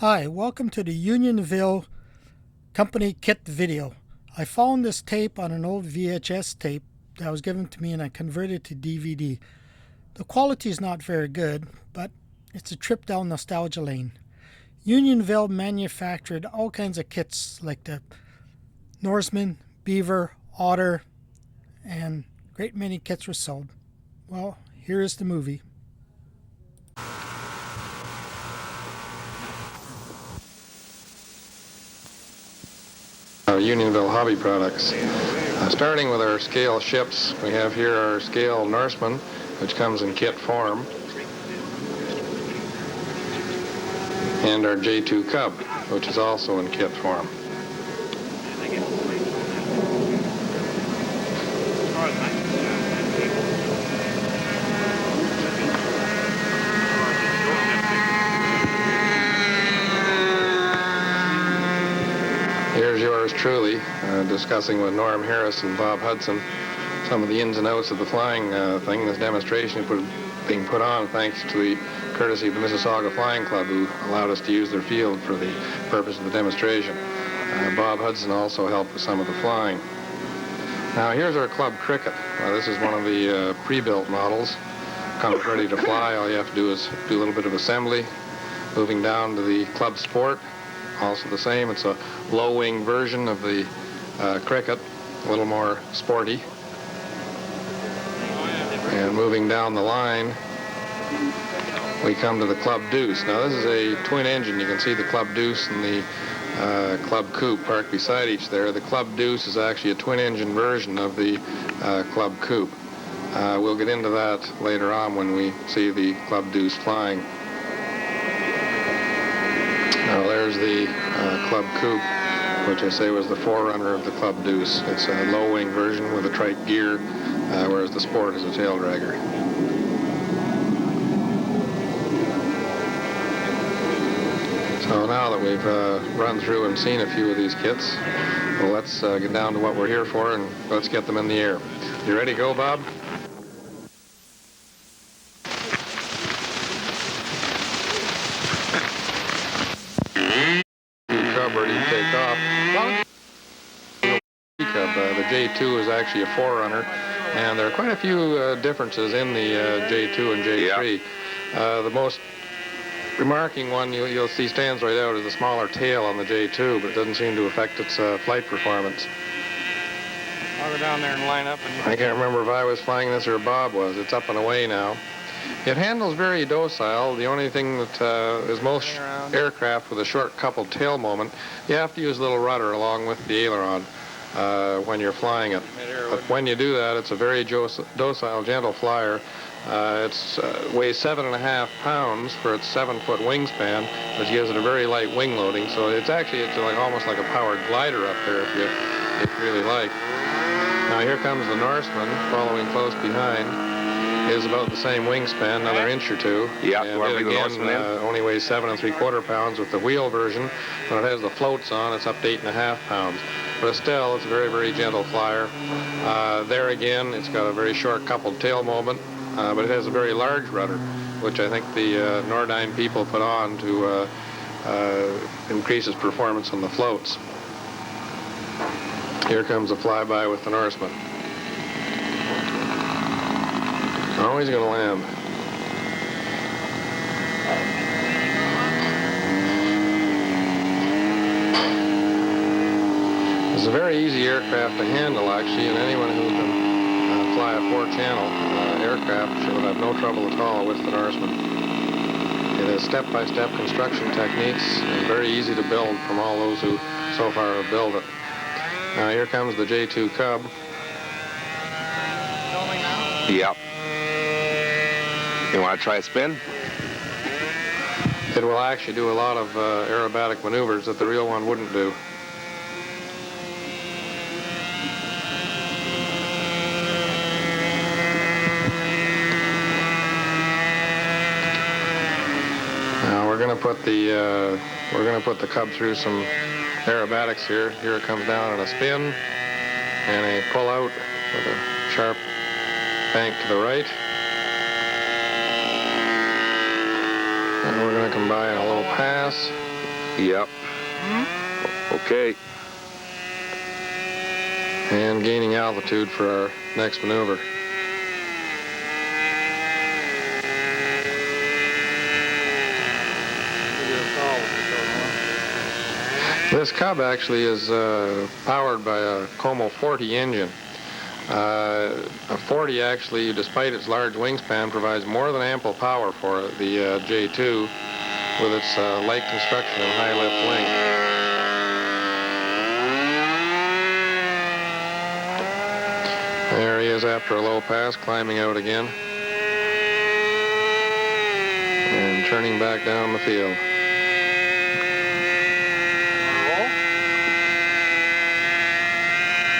Hi, welcome to the Unionville company kit video. I found this tape on an old VHS tape that was given to me and I converted it to DVD. The quality is not very good, but it's a trip down nostalgia lane. Unionville manufactured all kinds of kits like the Norseman, Beaver, Otter, and a great many kits were sold. Well, here is the movie. Unionville hobby products. Starting with our scale ships, we have here our scale Norseman, which comes in kit form, and our J2 Cub, which is also in kit form. Here's yours truly, discussing with Norm Harris and Bob Hudson some of the ins and outs of the flying thing. This demonstration is being put on thanks to the courtesy of the Mississauga Flying Club, who allowed us to use their field for the purpose of the demonstration. Bob Hudson also helped with some of the flying. Now here's our Club Cricket. This is one of the pre-built models. Comes ready to fly. All you have to do is do a little bit of assembly. Moving down to the Club Sport. Also the same. It's a low-wing version of the Cricket, a little more sporty. And moving down the line, we come to the Club Deuce. Now this is a twin engine. You can see the Club Deuce and the Club Coupe parked beside each there. The Club Deuce is actually a twin engine version of the Club Coupe. We'll get into that later on when we see the Club Deuce flying. Now there's the Club Coupe, which I say was the forerunner of the Club Deuce. It's a low-wing version with a trike gear, whereas the Sport is a tail dragger. So now that we've run through and seen a few of these kits, well, let's get down to what we're here for and let's get them in the air. You ready to go, Bob? Ready to take off. The J2 is actually a forerunner, and there are quite a few differences in the J2 and J3. Yeah. The most remarking one you'll see stands right out is the smaller tail on the J2, but it doesn't seem to affect its flight performance. I'll go down there and line up. I can't remember if I was flying this or Bob was. It's up and away now. It handles very docile. The only thing that is most aircraft with a short coupled tail moment, you have to use a little rudder along with the aileron when you're flying it. But when you do that, it's a very docile, gentle flyer. It weighs 7.5 pounds for its 7-foot wingspan, which gives it a very light wing loading. So it's like almost like a powered glider up there if you really like. Now here comes the Norseman following close behind. Is about the same wingspan, another inch or two. Yeah, and it again only weighs 7 3/4 pounds with the wheel version. When it has the floats on, it's up to 8.5 pounds. But still, it's a very, very gentle flyer. There again, it's got a very short coupled tail moment, but it has a very large rudder, which I think the Nordyne people put on to increase its performance on the floats. Here comes a flyby with the Norseman. Oh, he's going to land. It's a very easy aircraft to handle, actually, and anyone who can fly a 4-channel aircraft should have no trouble at all with the Norseman. It has step-by-step construction techniques and very easy to build from all those who so far have built it. Now here comes the J2 Cub. Yep. You want to try a spin? It will actually do a lot of aerobatic maneuvers that the real one wouldn't do. Now we're going to put the Cub through some aerobatics here. Here it comes down on a spin and a pull out with a sharp bank to the right. And we're going to combine a little pass Yep. Okay. And gaining altitude for our next maneuver. This Cub actually is powered by a Como 40 engine. A 40 actually, despite its large wingspan, provides more than ample power for the J2 with its light construction and high lift wing. There he is after a low pass, climbing out again and turning back down the field.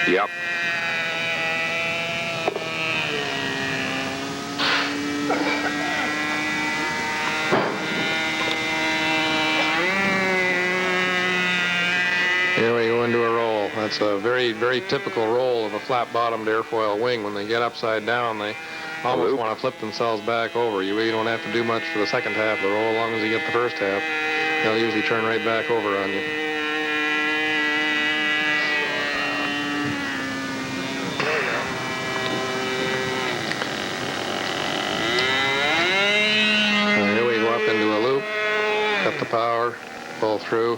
Yep. Here we go into a roll. That's a very, very typical roll of a flat-bottomed airfoil wing. When they get upside down, they almost want to flip themselves back over. You really don't have to do much for the second half of the roll. As long as you get the first half, they'll usually turn right back over on you. Here we go up into a loop, cut the power, pull through.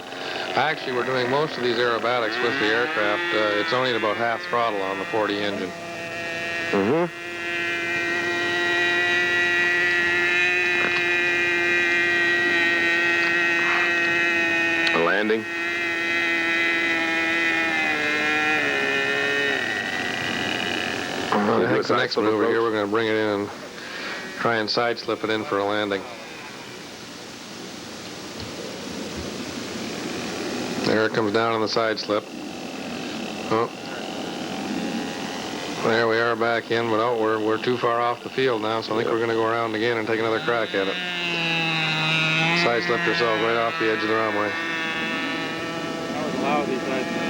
Actually, we're doing most of these aerobatics with the aircraft. It's only at about half throttle on the 40 engine. Mm-hmm. A landing. Well, I think the next maneuver here, we're going to bring it in and try and side slip it in for a landing. There it comes down on the side slip. Oh. There we are back in, but oh, we're too far off the field now, so I think we're going to go around again and take another crack at it. Side slipped ourselves right off the edge of the runway. That was lousy side slip.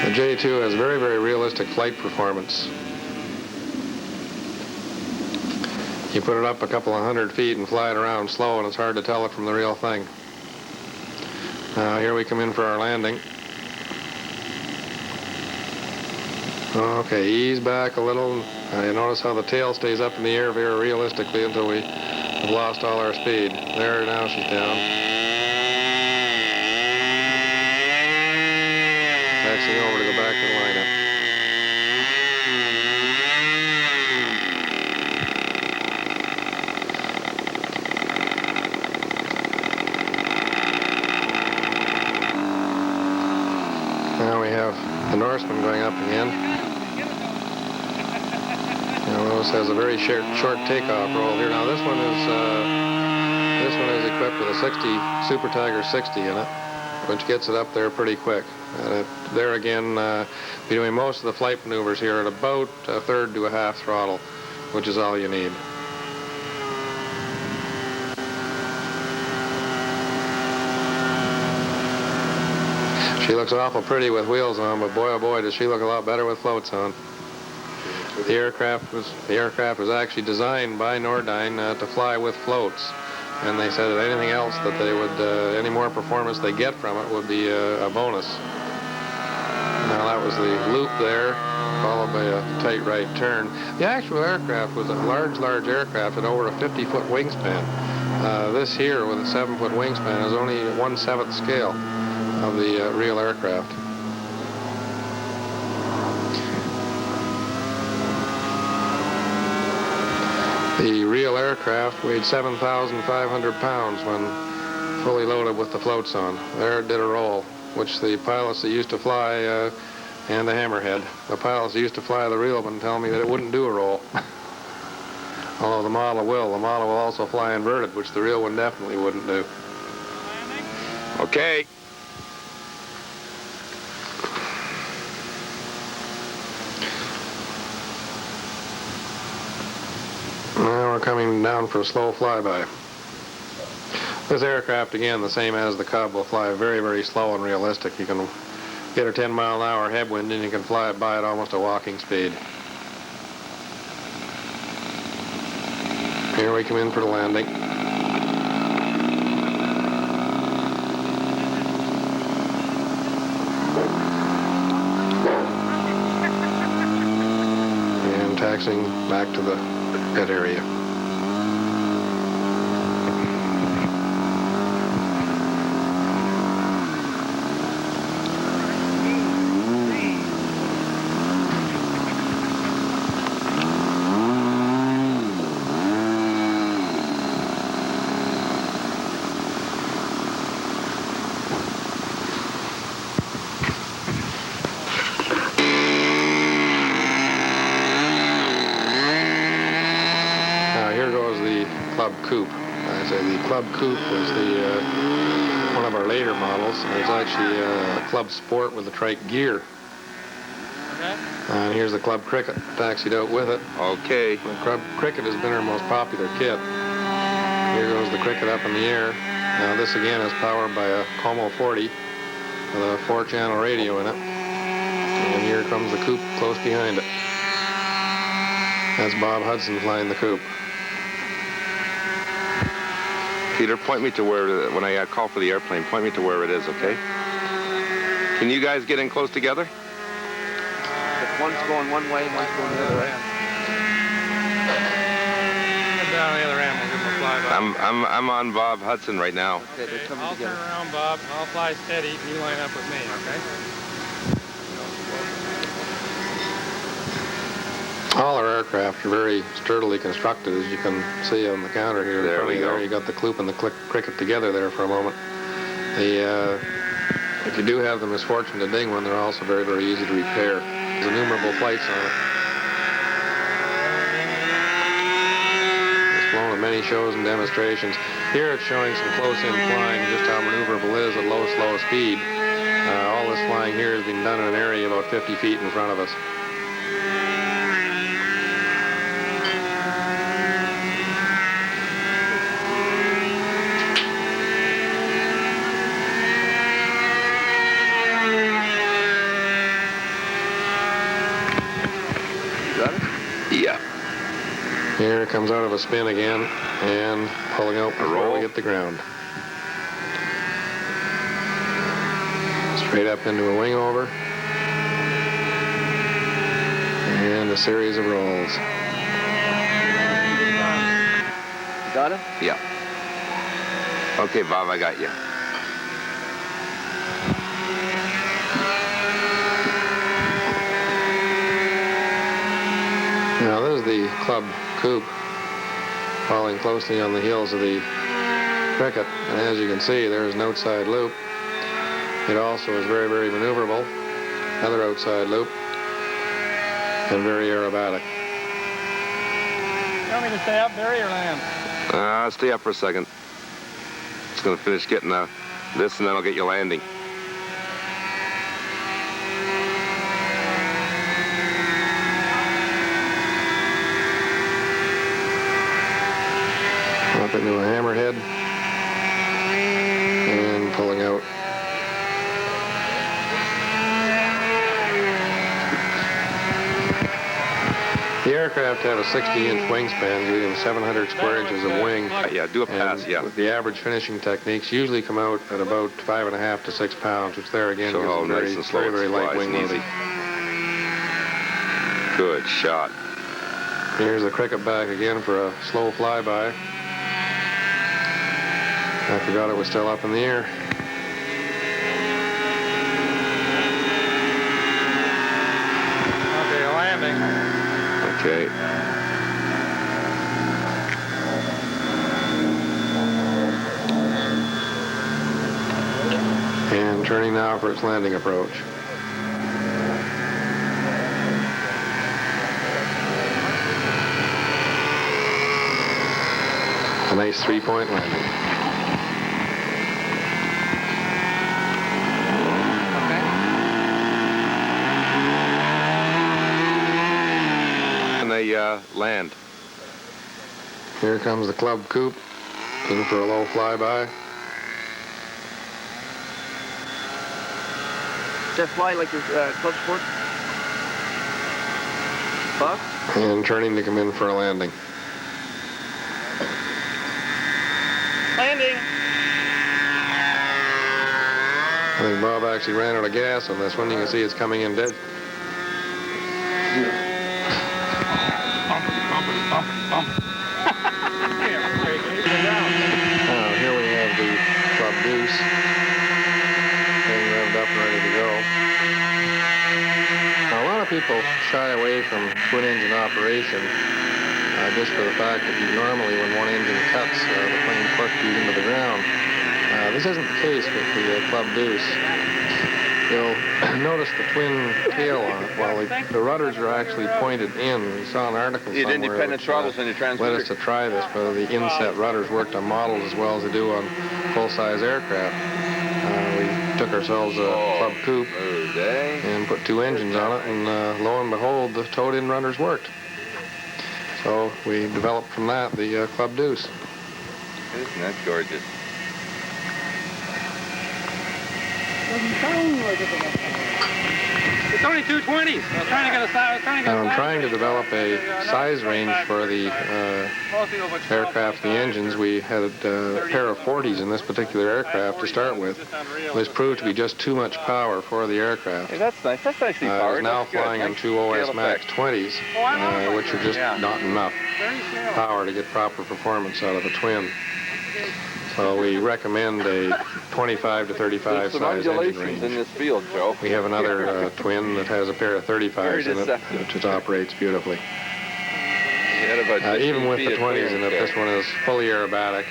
The J2 has very, very realistic flight performance. You put it up a couple of 100 feet and fly it around slow, and it's hard to tell it from the real thing. Now here we come in for our landing. Okay, ease back a little. You notice how the tail stays up in the air very realistically until we have lost all our speed. There, now she's down. Taxiing over to go back to the lineup. Now we have the Norseman going up again. Now this has a very short takeoff roll here. Now this one is equipped with a 60 Super Tiger 60 in it, which gets it up there pretty quick. There again, be doing most of the flight maneuvers here at about a third to a half throttle, which is all you need. She looks awful pretty with wheels on, but boy oh boy does she look a lot better with floats on. The aircraft was actually designed by Nordyne to fly with floats, and they said that anything else that they would, any more performance they get from it would be a bonus. Now that was the loop there, followed by a tight right turn. The actual aircraft was a large aircraft at over a 50-foot wingspan. This here with a 7-foot wingspan is only 1/7 scale of the real aircraft. The real aircraft weighed 7,500 pounds when fully loaded with the floats on. There it did a roll, which the pilots that used to fly, and the Hammerhead, the pilots that used to fly the real one tell me that it wouldn't do a roll. Although the model will. The model will also fly inverted, which the real one definitely wouldn't do. Okay. Now we're coming down for a slow flyby. This aircraft, again, the same as the Cub, will fly very, very slow and realistic. You can get a 10-mile-an-hour headwind and you can fly it by at almost a walking speed. Here we come in for the landing. And taxiing back to the pit area. Club Coupe. I say the Club Coupe was the one of our later models. It's actually a Club Sport with a trike gear. Okay. And here's the Club Cricket taxied out with it. Okay. The Club Cricket has been our most popular kit. Here goes the Cricket up in the air. Now this again is powered by a Como 40 with a 4-channel radio in it. And here comes the Coupe close behind it. That's Bob Hudson flying the Coupe. Peter, point me to where, when I call for the airplane, point me to where it is, okay? Can you guys get in close together? If one's going one way, one's going the other way. Down the other end, we'll give them a flyby. I'm on Bob Hudson right now. Okay, they're coming I'll together. turn around, Bob. I'll fly steady. You line up with me, okay? All our aircraft are very sturdily constructed, as you can see on the counter here. There we go. There you got the Coupe and the Cricket together there for a moment. If you do have the misfortune to ding one, they're also very, very easy to repair. There's innumerable plates on it. It's flown at many shows and demonstrations. Here it's showing some close-in flying, just how maneuverable it is at low, slow speed. All this flying here has been done in an area about 50 feet in front of us. Yeah. Here it comes out of a spin again and pulling out before we hit the ground. Straight up into a wing over. And a series of rolls. Got it? Yeah. Okay, Bob, I got you. Now this is the Club Coupe following closely on the heels of the Cricket, and as you can see, there is an outside loop. It also is very, very maneuverable. Another outside loop, and very aerobatic. You want me to stay up, Barry, or land? Stay up for a second. Just gonna finish getting this, and then I'll get you landing. Up into a hammerhead and pulling out. The aircraft have a 60-inch wingspan, giving them 700 square inches of wing. Yeah, do a pass, And yeah. with the average finishing techniques usually come out at about 5.5 to 6 pounds, which there again So gives how them nice very, and slow very, very it light flies wing and loading. Good shot. Here's the Cricket back again for a slow flyby. I forgot it was still up in the air. Okay, landing. Okay. And turning now for its landing approach. A nice 3-point landing. And they land. Here comes the Club Coupe Looking for a low flyby. Does that fly like your club sport? Bob? And turning to come in for a landing. Landing! I think Bob actually ran out of gas on this one. You can see it's coming in dead. Here we have the Club Deuce being revved up and ready to go. Now, a lot of people shy away from twin engine operation just for the fact that normally when one engine cuts, the plane torque feed into the ground. This isn't the case with the Club Deuce. You'll notice the twin tail on it. While the rudders are actually pointed in. We saw an article somewhere independent throttles in your transmitter. led us to try this, whether the inset rudders worked on models as well as they do on full-size aircraft. We took ourselves a Club Coupe and put two engines on it, and lo and behold, the towed-in rudders worked. So we developed from that the Club Deuce. Isn't that gorgeous? It's only 220s. I'm trying to get a size. I'm trying to develop a size range for the aircraft, the engines. We had a pair of 40s in this particular aircraft to start with. This proved to be just too much power for the aircraft. Hey, that's nice. That's nicely powered. It's now flying on two OS Max 20s, which are just not enough power to get proper performance out of a twin. So we recommend a 25 to 35 size engine range. In this field, Joe. We have another twin that has a pair of 35s in it, which just operates beautifully. Even with the 20s in it, this one is fully aerobatic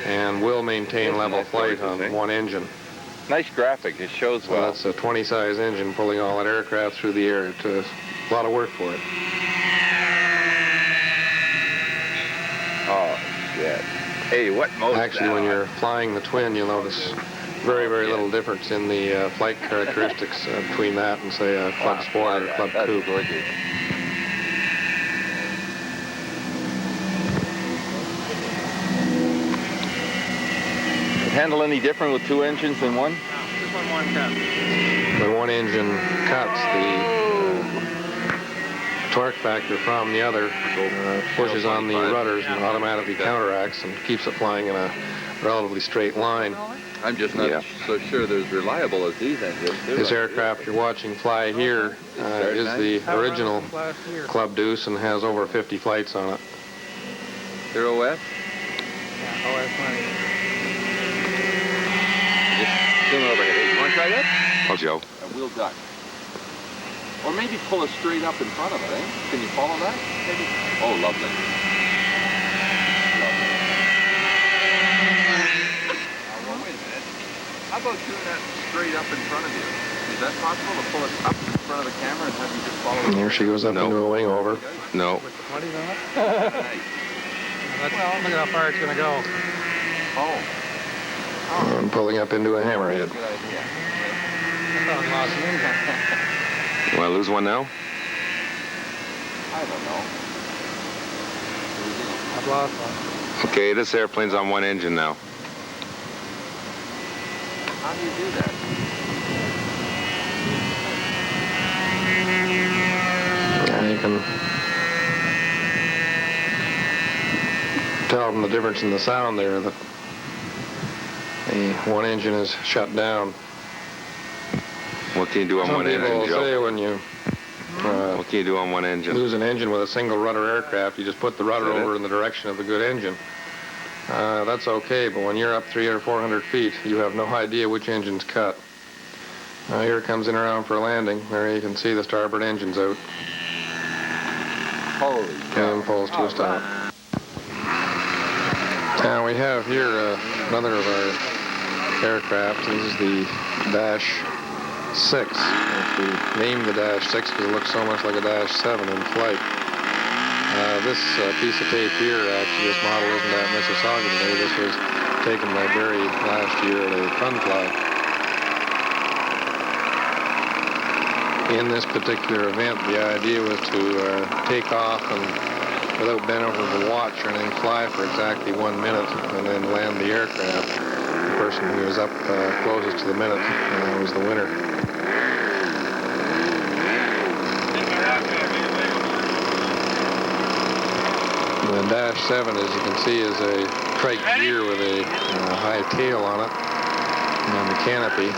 and will maintain level flight on one engine. Nice graphic. It shows well. That's a 20 size engine pulling all that aircraft through the air. It's a lot of work for it. Oh, shit. Hey, what mode? Actually, when you're flying the twin, you'll notice very, very little difference in the flight characteristics between that and, say, a Club Sport or Club Coupe. Handle any different with two engines than one? This one cut. When one engine cuts, the torque factor from the other pushes on the rudders and automatically counteracts and keeps it flying in a relatively straight line. I'm just not so sure they're as reliable as these engines. This aircraft you're watching fly here is the original Club Deuce and has over 50 flights on it. They're OS? Yeah, OS 20. Just zoom overhead. Hey, you want to try that? Oh, Joe. A wheel duck. Or maybe pull it straight up in front of it, eh? Can you follow that? Maybe. Oh, lovely. Lovely. Well, wait a minute. How about doing that straight up in front of you? Is that possible to pull it up in front of the camera and have you just follow it? And here she goes up into a wing over. No. With the 20s on it? Nice. Well, look at how far it's going to go. Oh. And pulling up into a hammerhead. Good idea. I thought I lost the engine. You want to lose one now? I don't know. I've lost one. Okay, this airplane's on one engine now. How do you do that? And you can tell from the difference in the sound there that the one engine is shut down. What can you do on Some one people engine, will Joe? say when you What can you do on one engine? lose an engine with a single rudder aircraft, you just put the rudder over in the direction of the good engine. That's okay, but when you're up 300 or 400 feet, you have no idea which engine's cut. Here it comes in around for a landing. There you can see the starboard engine's out. Holy cow. And pulls to a stop. Now we have here another of our aircraft. This is the Dash 6. We named the Dash 6 because it looks so much like a Dash 7 in flight. This piece of tape here, actually, this model isn't at Mississauga today. This was taken by Barry last year at a fun fly. In this particular event, the idea was to take off and without bending over the watch or anything, fly for exactly 1 minute and then land the aircraft. The person who was up closest to the minute was the winner. The Dash 7, as you can see, is a trike gear with a high tail on it, and the canopy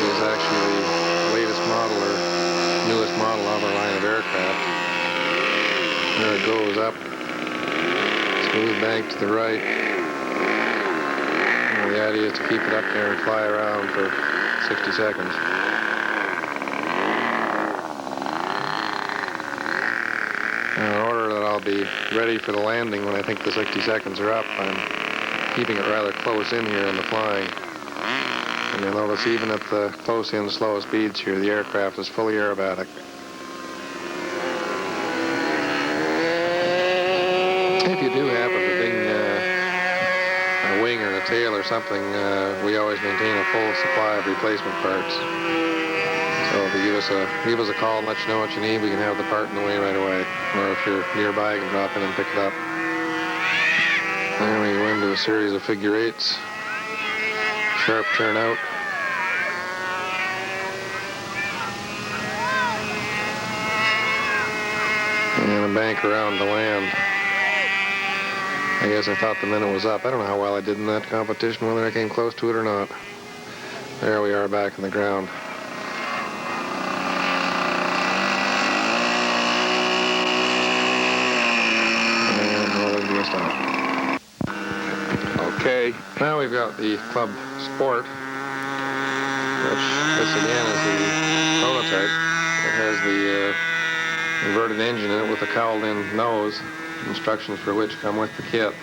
is actually the latest model or newest model of our line of aircraft. There it goes up, smooth bank to the right. And the idea is to keep it up there and fly around for 60 seconds. Now, in order that I'll be ready for the landing when I think the 60 seconds are up, I'm keeping it rather close in here in the flying. And you'll notice even at the close-in slow speeds here, the aircraft is fully aerobatic. If you do happen to ding a wing or a tail or something, we always maintain a full supply of replacement parts. So if you give us a call and let you know what you need, we can have the part in the way right away. Or if you're nearby, you can drop in and pick it up. There we go into a series of figure eights. Sharp turnout. And a bank around to land. I guess I thought the minute was up. I don't know how well I did in that competition, whether I came close to it or not. There we are back in the ground. And roll into a stop. Okay. Now we've got the Club Sport, which this again is the prototype. It has the inverted engine in it with a cowled-in nose, instructions for which come with the kit.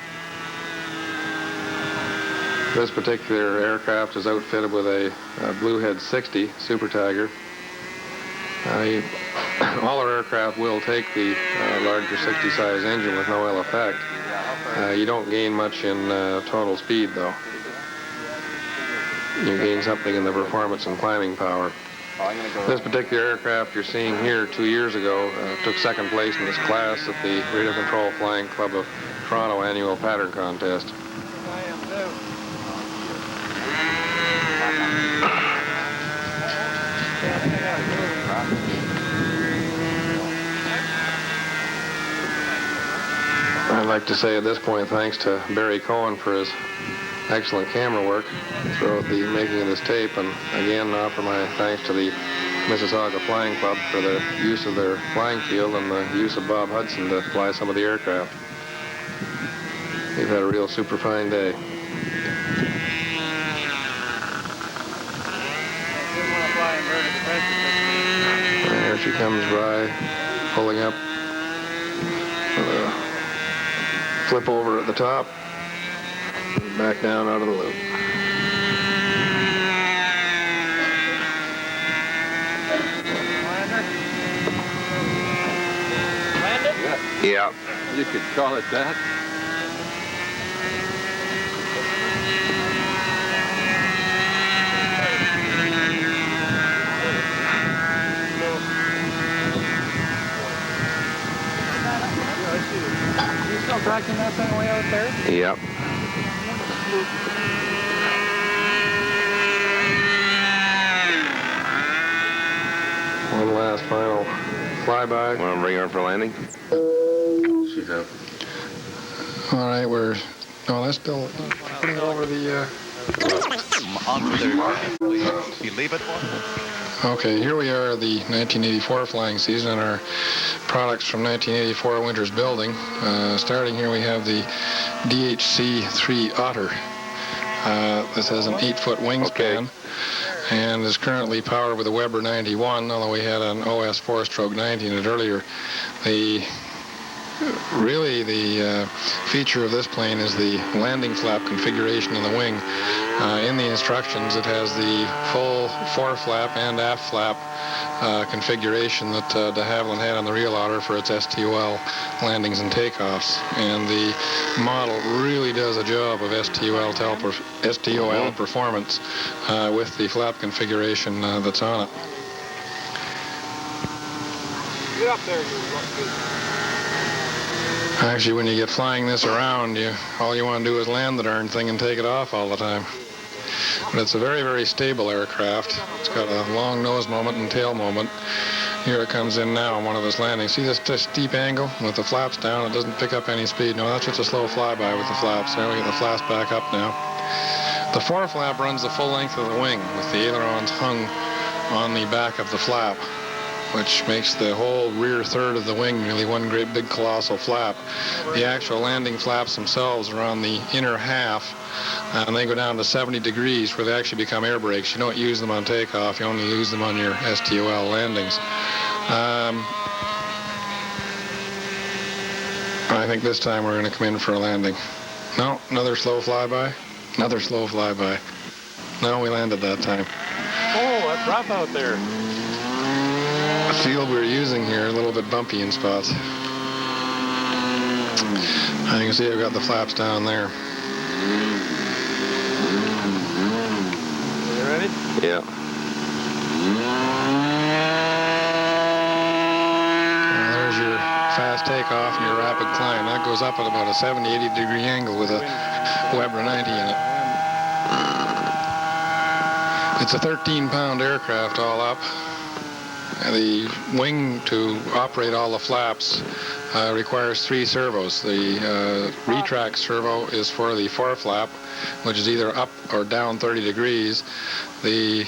This particular aircraft is outfitted with a Bluehead 60 Super Tiger. All our aircraft will take the larger 60 size engine with no ill effect. You don't gain much in total speed, though. You gain something in the performance and climbing power. This particular aircraft you're seeing here 2 years ago took second place in this class at the Radio Control Flying Club of Toronto annual pattern contest. I'd like to say at this point thanks to Barry Cohen for his excellent camera work throughout the making of this tape, and again offer my thanks to the Mississauga Flying Club for the use of their flying field and the use of Bob Hudson to fly some of the aircraft. We've had a real super fine day. There she comes by, pulling up. Flip over at the top, back down out of the loop. Yeah. You could call it that. You still tracking that thing way out there? Yep. One last final flyby. Want to bring her for landing? She's up. All right, that's still putting it over the... Onto the aircraft, please. You leave it for? Okay, here we are, the 1984 flying season, and our products from 1984 winter's building. Starting here, we have the DHC-3 Otter. This has an 8-foot wingspan and is currently powered with a Weber 91, although we had an OS 4-stroke 90 in it earlier. The feature of this plane is the landing flap configuration in the wing. In the instructions, it has the full fore-flap and aft flap configuration that de Havilland had on the real Otter for its STOL landings and takeoffs. And the model really does a job of STOL performance with the flap configuration that's on it. Get up there, you Actually, when you get flying this around, all you want to do is land the darn thing and take it off all the time. But it's a very, very stable aircraft. It's got a long nose moment and tail moment. Here it comes in now on one of its landings. See this steep angle with the flaps down? It doesn't pick up any speed. No, that's just a slow flyby with the flaps. There we get the flaps back up now. The foreflap runs the full length of the wing with the ailerons hung on the back of the flap, which makes the whole rear third of the wing really one great big colossal flap. The actual landing flaps themselves are on the inner half, and they go down to 70 degrees where they actually become air brakes. You don't use them on takeoff, you only use them on your STOL landings. I think this time we're going to come in for a landing. No, another slow flyby. Another slow flyby. No, we landed that time. Oh, that's rough out there. The field we're using here, a little bit bumpy in spots. And you can see I've got the flaps down there. You ready? Yeah. There's your fast takeoff and your rapid climb. That goes up at about a 70, 80 degree angle with a Weber 90 in it. It's a 13-pound aircraft all up. The wing to operate all the flaps requires 3 servos. The retract servo is for the foreflap, which is either up or down 30 degrees. The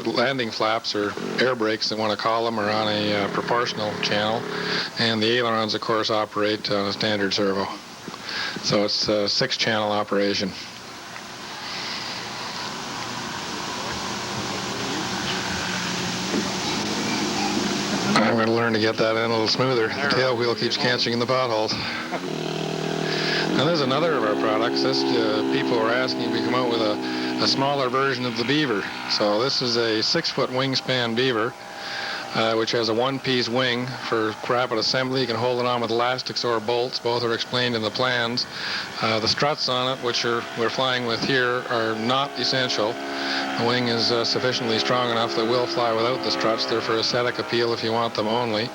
landing flaps, or air brakes, they want to call them, are on a proportional channel, and the ailerons, of course, operate on a standard servo. So it's a 6-channel operation. I'm going to learn to get that in a little smoother. The tail wheel keeps catching in the potholes. Now there's another of our products. This people are asking if we come out with a smaller version of the Beaver. So this is a 6-foot wingspan Beaver, which has a one-piece wing for rapid assembly. You can hold it on with elastics or bolts. Both are explained in the plans. The struts on it, which we're flying with here, are not essential. The wing is sufficiently strong enough that we'll fly without the struts. They're for aesthetic appeal if you want them only.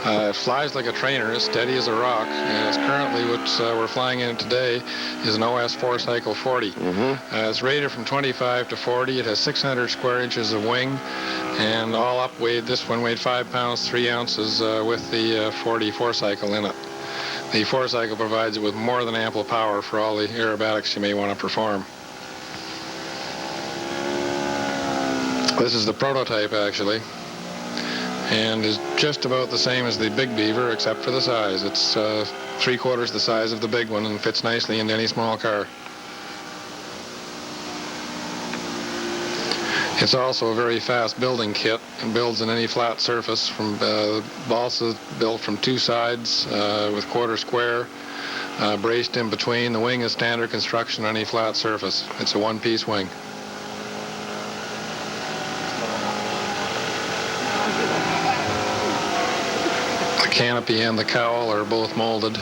It flies like a trainer, as steady as a rock. And it's currently, what we're flying in today, is an OS 4-cycle 40. It's rated from 25 to 40. It has 600 square inches of wing, and all up weighed, this one weighed 5 pounds, 3 ounces with the 40 4-cycle in it. The 4-cycle provides it with more than ample power for all the aerobatics you may want to perform. This is the prototype, actually, and is just about the same as the Big Beaver, except for the size. It's 3/4 the size of the big one and fits nicely into any small car. It's also a very fast building kit and builds in any flat surface. From balsa built from 2 sides with quarter square, braced in between. The wing is standard construction on any flat surface. It's a one-piece wing. Canopy and the cowl are both molded.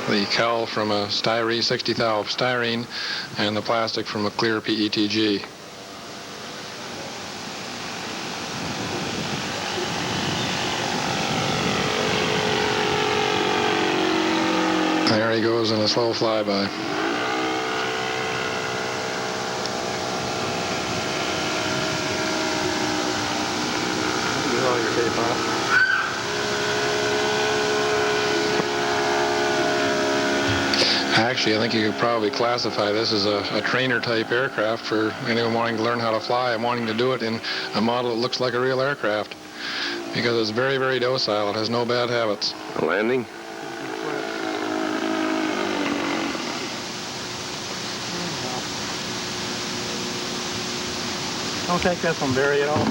The cowl from a styrene 60 thou styrene, and the plastic from a clear PETG. There he goes in a slow flyby. Get all your tape off. Actually, I think you could probably classify this as a trainer-type aircraft for anyone wanting to learn how to fly and wanting to do it in a model that looks like a real aircraft, because it's very, very docile. It has no bad habits. A landing? Don't take this one, Barry, at all.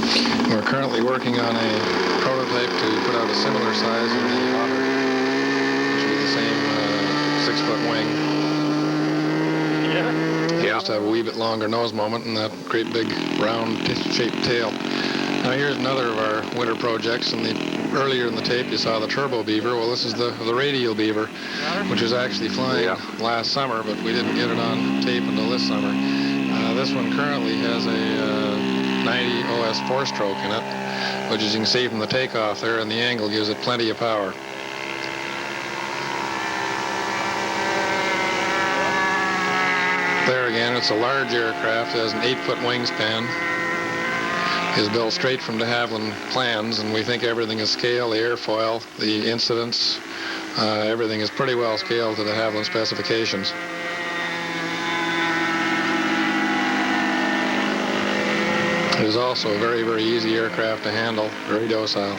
We're currently working on a prototype to put out a similar size in the Otter, which will be the same 6-foot wing. Yeah. It has to have a wee bit longer nose moment and that great big round-shaped tail. Now here's another of our winter projects. Earlier in the tape you saw the Turbo Beaver. Well, this is the Radial Beaver, which was actually flying last summer, but we didn't get it on tape until this summer. This one currently has a 90 OS 4-stroke in it, which, as you can see from the takeoff there, and the angle gives it plenty of power. There again, it's a large aircraft. It has an 8-foot wingspan. Is built straight from de Havilland plans, and we think everything is scaled, the airfoil, the incidents, everything is pretty well scaled to de Havilland specifications. It is also a very, very easy aircraft to handle, very docile.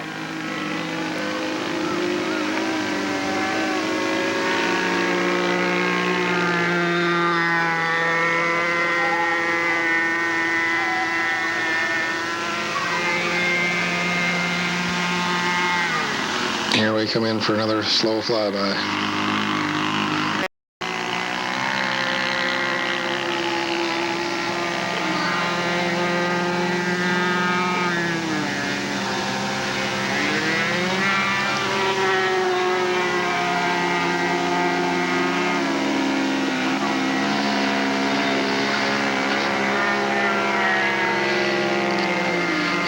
Here we come in for another slow flyby.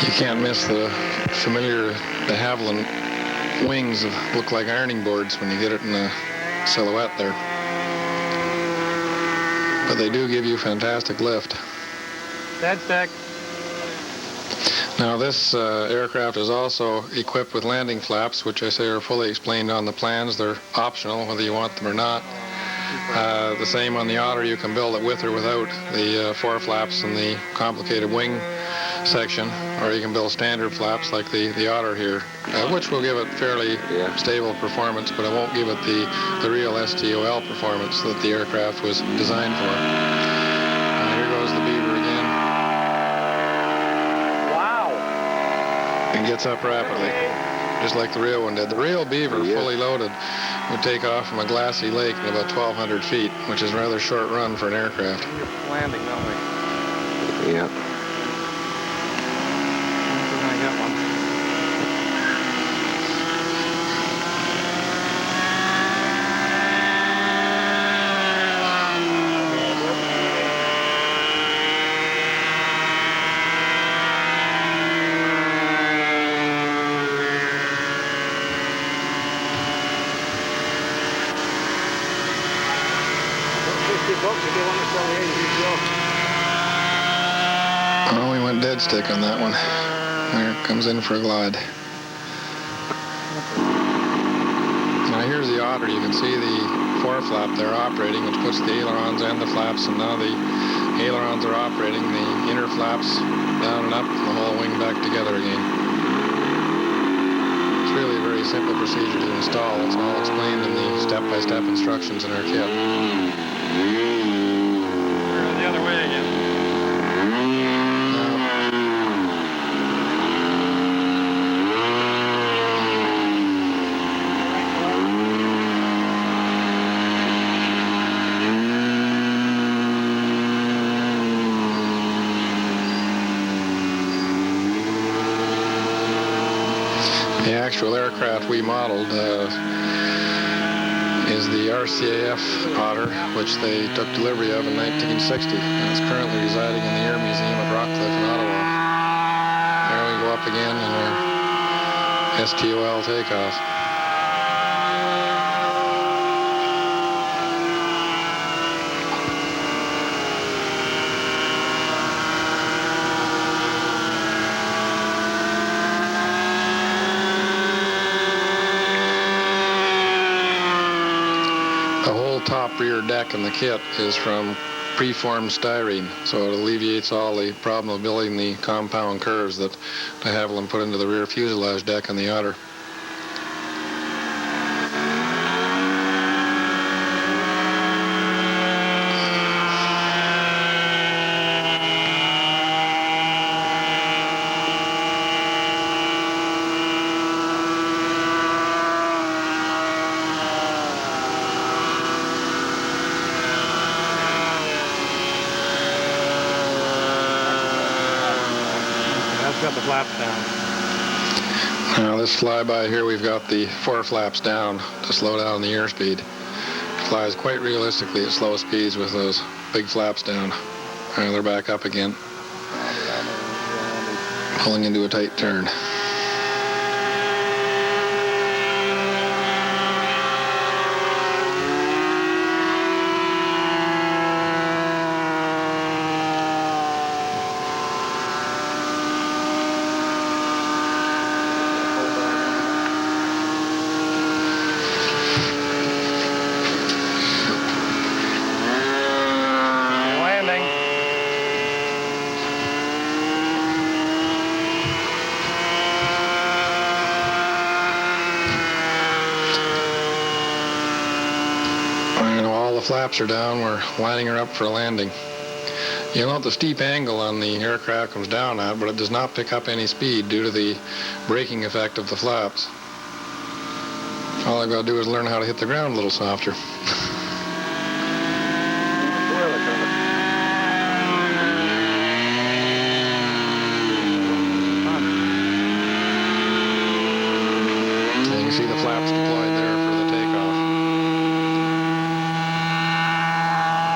You can't miss the familiar de Havilland wings that look like ironing boards when you get it in a silhouette there. But they do give you fantastic lift. Dead stick. Now this aircraft is also equipped with landing flaps, which I say are fully explained on the plans. They're optional whether you want them or not. The same on the Otter, you can build it with or without the 4 flaps and the complicated wing section, or you can build standard flaps like the Otter here, which will give it fairly stable performance, but it won't give it the real STOL performance that the aircraft was designed for. Here goes the Beaver again. Wow. And gets up rapidly, just like the real one did. The real Beaver, fully loaded, would take off from a glassy lake at about 1,200 feet, which is a rather short run for an aircraft. Landing, don't we? Yeah. We're gonna get one. Oh, we went dead stick on that one. There it comes in for a glide. Now here's the Otter. You can see the 4 flap there operating, which puts the ailerons and the flaps, and now the ailerons are operating, the inner flaps down and up, and the whole wing back together again. It's really a very simple procedure to install. It's all explained in the step-by-step instructions in our kit. The other way again. The actual aircraft we modeled is the RCAF Otter, which they took delivery of in 1960. And it's currently residing in the Air Museum at Rockcliffe in Ottawa. There we go up again in our STOL takeoff. The whole top rear deck in the kit is from preformed styrene, so it alleviates all the problem of building the compound curves that de Havilland put into the rear fuselage deck on the Otter. That's got the flaps down. Now this flyby here, we've got the 4 flaps down to slow down the airspeed. It flies quite realistically at slow speeds with those big flaps down. And they're back up again, pulling into a tight turn. flaps are down. We're lining her up for a landing. You'll note the steep angle on the aircraft comes down at, but it does not pick up any speed due to the braking effect of the flaps. All I've got to do is learn how to hit the ground a little softer. And you see the flaps deployed there for the takeoff.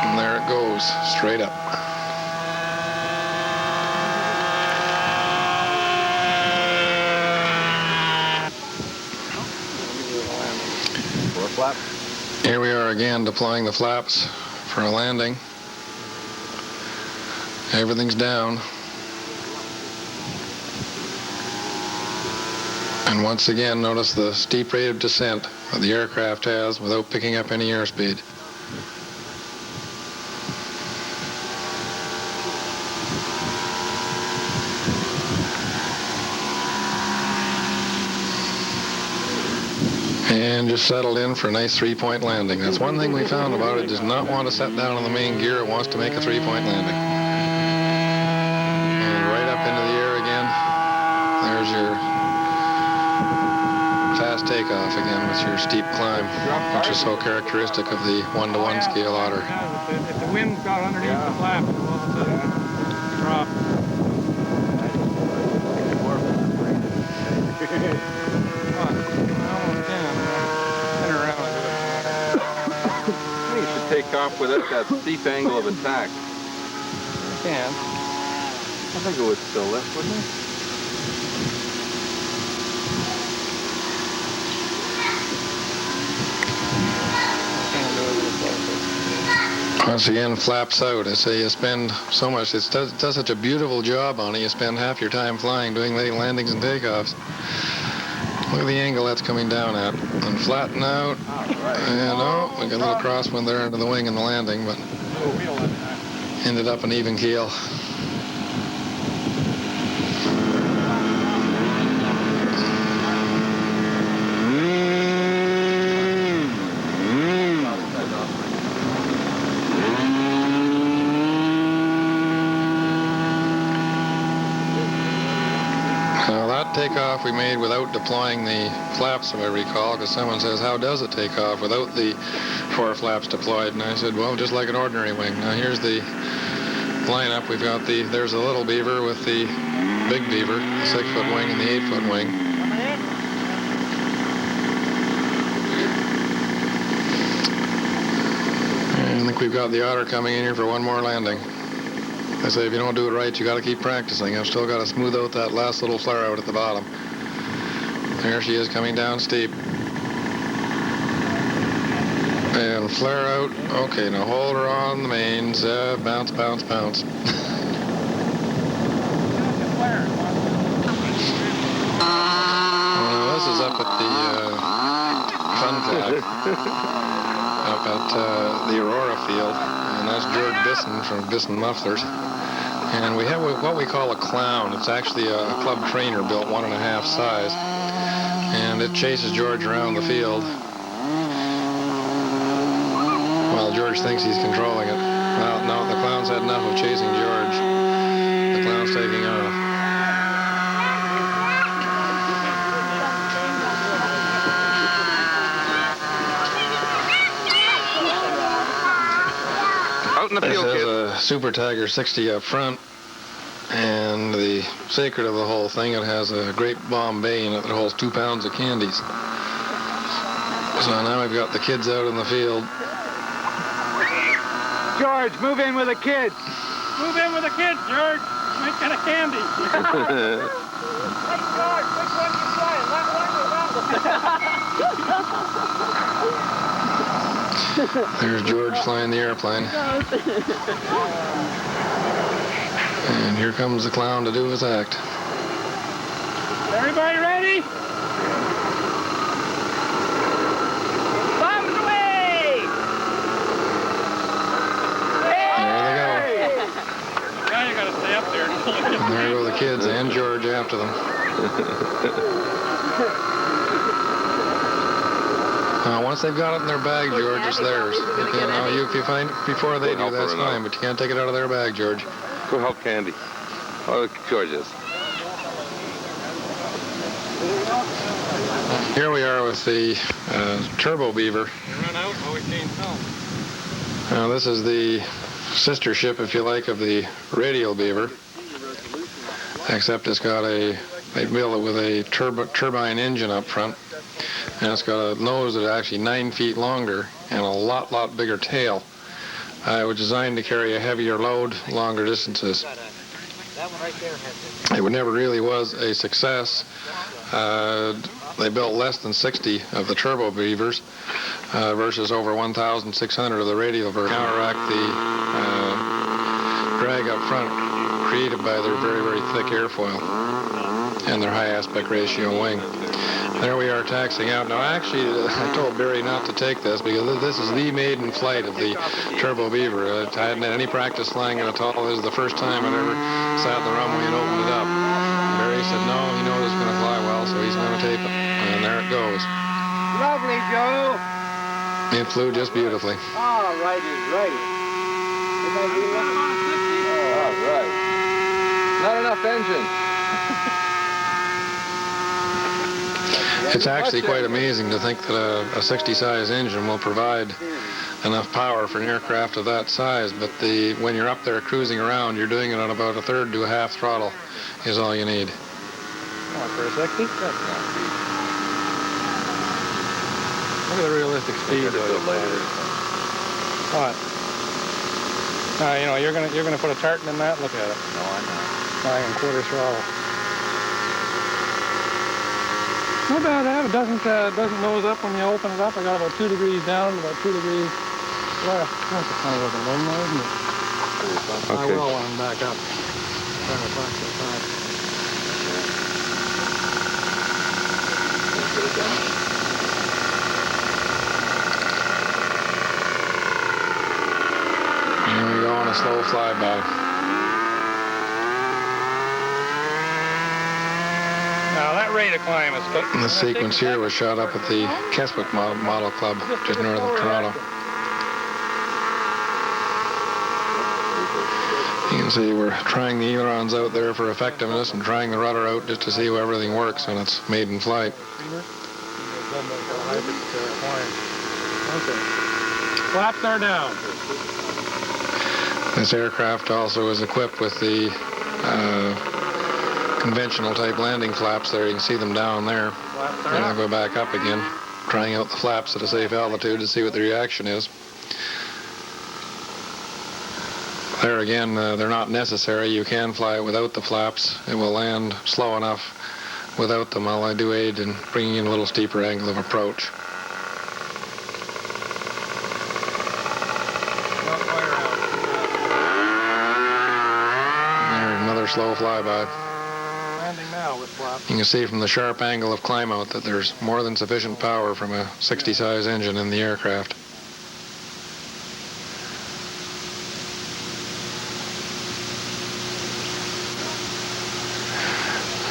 And there it goes, straight up. Here we are again deploying the flaps for a landing. Everything's down. And once again, notice the steep rate of descent that the aircraft has without picking up any airspeed. And just settled in for a nice 3-point landing. That's one thing we found about it. It does not want to set down on the main gear. It wants to make a 3-point landing. And right up into the air again. There's your fast takeoff again with your steep climb, which is so characteristic of the 1-to-1 scale otter. If the wind got underneath the flap, it will drop. Take off without that steep angle of attack. Can. I think it would still lift, wouldn't it? Once again, flaps out. I say you spend so much, it does such a beautiful job on it, you spend half your time flying, doing landings and takeoffs. Look at the angle that's coming down at. And flatten out. And oh, we got a little crosswind there under the wing in the landing, but ended up an even keel. Takeoff we made without deploying the flaps, if I recall, because someone says, how does it take off without the 4 flaps deployed? And I said, well, just like an ordinary wing. Now here's the lineup. We've got there's the little beaver with the big beaver, the 6-foot wing and the 8-foot wing. And I think we've got the otter coming in here for one more landing. I say, if you don't do it right, you got to keep practicing. I've still got to smooth out that last little flare out at the bottom. There she is coming down steep. And flare out. Okay, now hold her on the mains. Bounce, bounce, bounce. Well, this is up at the Fun Club, up at the Aurora Field. And that's George Bisson from Bisson Mufflers. And we have what we call a clown. It's actually a club trainer built 1.5 size. And it chases George around the field while George thinks he's controlling it. Well, no, the clown's had enough of chasing George. The clown's taking off. This is a Super Tiger 60 up front, and the secret of the whole thing, it has a great Bombay in it that holds 2 pounds of candies. So now we've got the kids out in the field. George, move in with the kids. Move in with the kids, George. Might get a candy. Hey, George, which one you flying? Left one or There's George flying the airplane. And here comes the clown to do his act. Everybody ready? Bombs away! There they go. Now you gotta stay up there. And there go the kids and George after them. Once they've got it in their bag, George, it's theirs. If you find it before they do, that's fine, but you can't take it out of their bag, George. Go help Candy. Oh, George is. Here we are with the turbo beaver. You run out, always change film. Now this is the sister ship, if you like, of the radial beaver, except it's got they built it with a turbine engine up front, and it's got a nose that's actually 9 feet longer and a lot bigger tail. It was designed to carry a heavier load, longer distances. It never really was a success. They built less than 60 of the turbo beavers versus over 1,600 of the radial beavers. Counteract the drag up front created by their very thick airfoil and their high aspect ratio wing. There we are taxiing out. Now actually, I told Barry not to take this because this is the maiden flight of the turbo beaver. I hadn't had any practice flying it at all. This is the first time I'd ever sat in the runway and opened it up. Barry said no, he knows it's going to fly well, so he's going to tape it. And there it goes. Lovely, Joe. It flew just beautifully. All righty. All right. Not enough engine. It's actually quite amazing to think that a 60-size engine will provide enough power for an aircraft of that size, but when you're up there cruising around, you're doing it on about 1/3 to 1/2 throttle is all you need. For a 60? That's not speed. Look at the realistic speed. What? You're gonna put a tartan in that. Look at it. No, I'm not. 9 1/4 throttle. Not bad. It doesn't nose up when you open it up. I got about 2 degrees down, about 2 degrees left. That's a funny looking one, isn't it? I Okay. will when I'm back up. Trying to box it back. Here we go on a slow flyby. Now that rate of climb is good. And this sequence here was shot up at the Keswick Model Club, just north of Toronto. You can see we're trying the ailerons out there for effectiveness and trying the rudder out just to see how everything works when it's made in flight. Okay. Flaps are down. This aircraft also is equipped with the conventional type landing flaps there. You can see them down there. And I'll go back up again, trying out the flaps at a safe altitude to see what the reaction is. There again, they're not necessary. You can fly it without the flaps. It will land slow enough without them. All I do aid in bringing in a little steeper angle of approach. There's another slow flyby. Landing now with flaps. You can see from the sharp angle of climb out that there's more than sufficient power from a 60-size engine in the aircraft.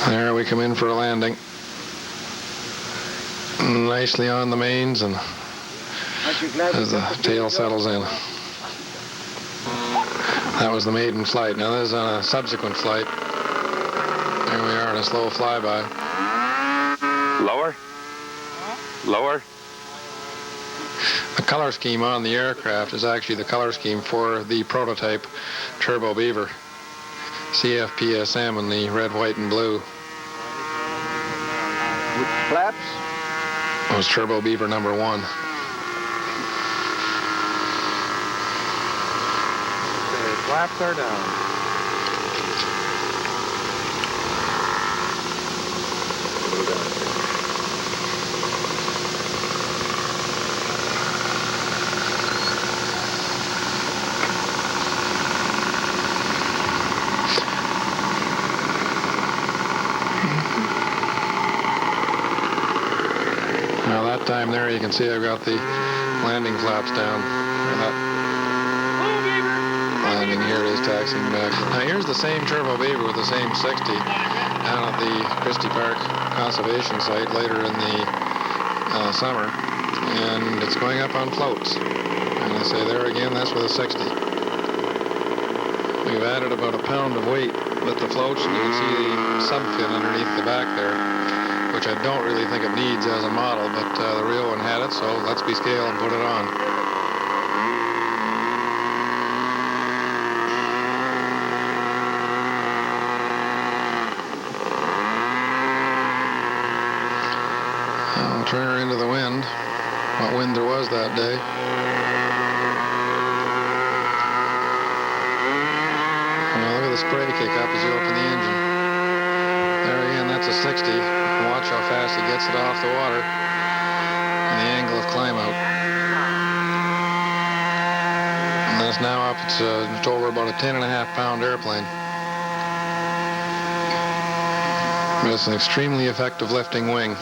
There we come in for a landing. Nicely on the mains and as the tail settles in. That was the maiden flight. Now this is on a subsequent flight. There we are in a slow flyby. Lower? Lower? The color scheme on the aircraft is actually the color scheme for the prototype Turbo Beaver. CFPSM in the red, white, and blue. Flaps? That was Turbo Beaver number 1. Okay, flaps are down. Now that time there you can see I've got the landing flaps down. Landing, here it is taxiing back. Now here's the same Turbo Beaver with the same 60 down at the Christie Park Conservation Site later in the summer. and it's going up on floats. And I say there again, that's with a 60. We've added about a pound of weight with the floats, and you can see the sub-fin underneath the back there, which I don't really think it needs as a model, but the real one had it, so let's be scale and put it on. I'll turn her into the wind, what wind there was that day. Now look at the spray kick up as you open the engine. There again, that's a 60. Watch how fast it gets it off the water and the angle of climb out. And that's now up, it's over about a 10.5-pound airplane. But it's an extremely effective lifting wing.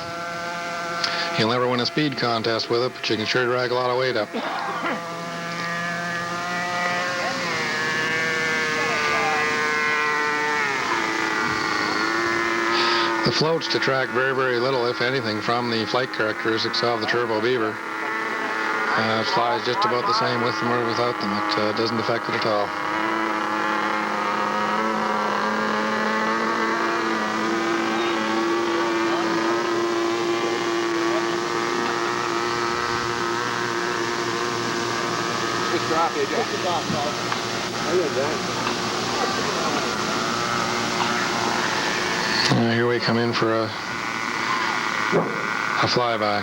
You'll never win a speed contest with it, but you can sure drag a lot of weight up. The floats detract very, very little, if anything, from the flight characteristics of the Turbo Beaver. It flies just about the same with them or without them. It doesn't affect it at all. Here we come in for a flyby.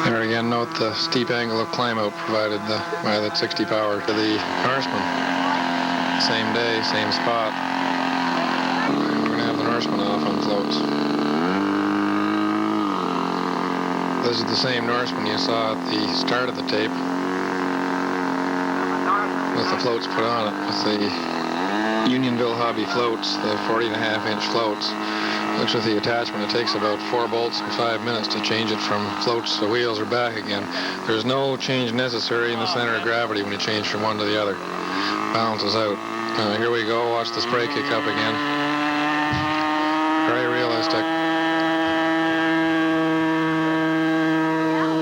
There again, note the steep angle of climb out provided by that 60 power to the Norseman. Same day, same spot. And we're going to have the Norseman off on floats. This is the same Norseman you saw at the start of the tape with the floats put on it, with the Unionville Hobby floats, the 40.5-inch floats, which with the attachment it takes about 4 bolts and 5 minutes to change it from floats to wheels or back again. There's no change necessary in the center of gravity when you change from one to the other. Balances out. Here we go, watch the spray kick up again. Very realistic.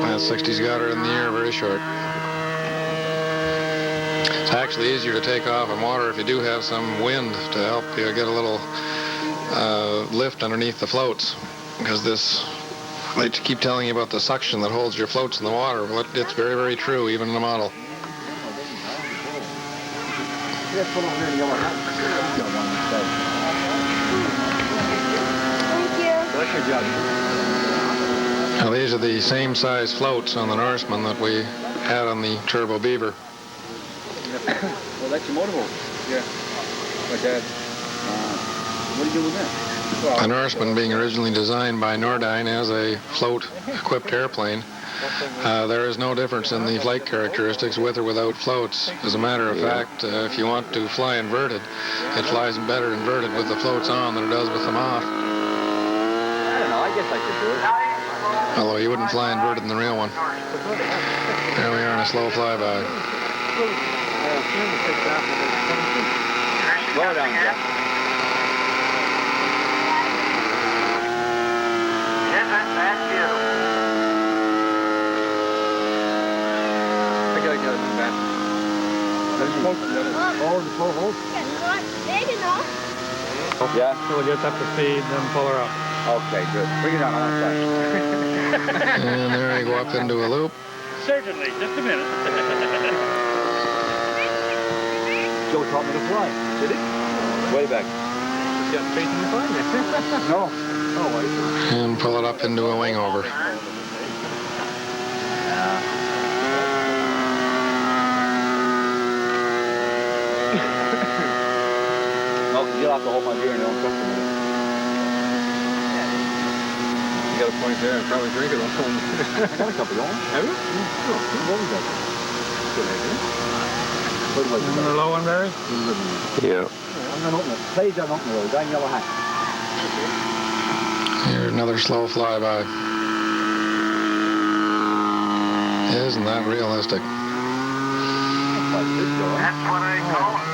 That 60's got her in the air very short. It's actually easier to take off in water if you do have some wind to help you get a little lift underneath the floats, because they keep telling you about the suction that holds your floats in the water. Well, it's very, very true, even in the model. Now these are the same size floats on the Norseman that we had on the Turbo Beaver. Well, that's your motorboat. Yeah. Like that. What do you do with that? The Norseman being originally designed by Nordyne as a float-equipped airplane, there is no difference in the flight characteristics with or without floats. As a matter of fact, if you want to fly inverted, it flies better inverted with the floats on than it does with them off. I don't know. I guess I could do it. Although you wouldn't fly inverted in the real one. There we are in a slow flyby. Slow down, Jeff. Oh, the 12 holes? Yeah. So we'll get up to speed, then pull her up. Okay, good. Bring it on. I want to And there I go up into a loop. Certainly. Just a minute. Joe taught me to fly. Did he? Way back. Just got faith in the flying there. No. Oh, And pull it up into a wing over. No, because you'll have to hold my beer and don't trust me. You got a point there. I'll probably drink it on home. I got a couple going. Have you? No, what was that? Good idea. And the low one, Barry? Yeah. I'm going to open it. Please don't open it. Guy in yellow hat. Here's another slow flyby. Isn't that realistic? Like what I call it.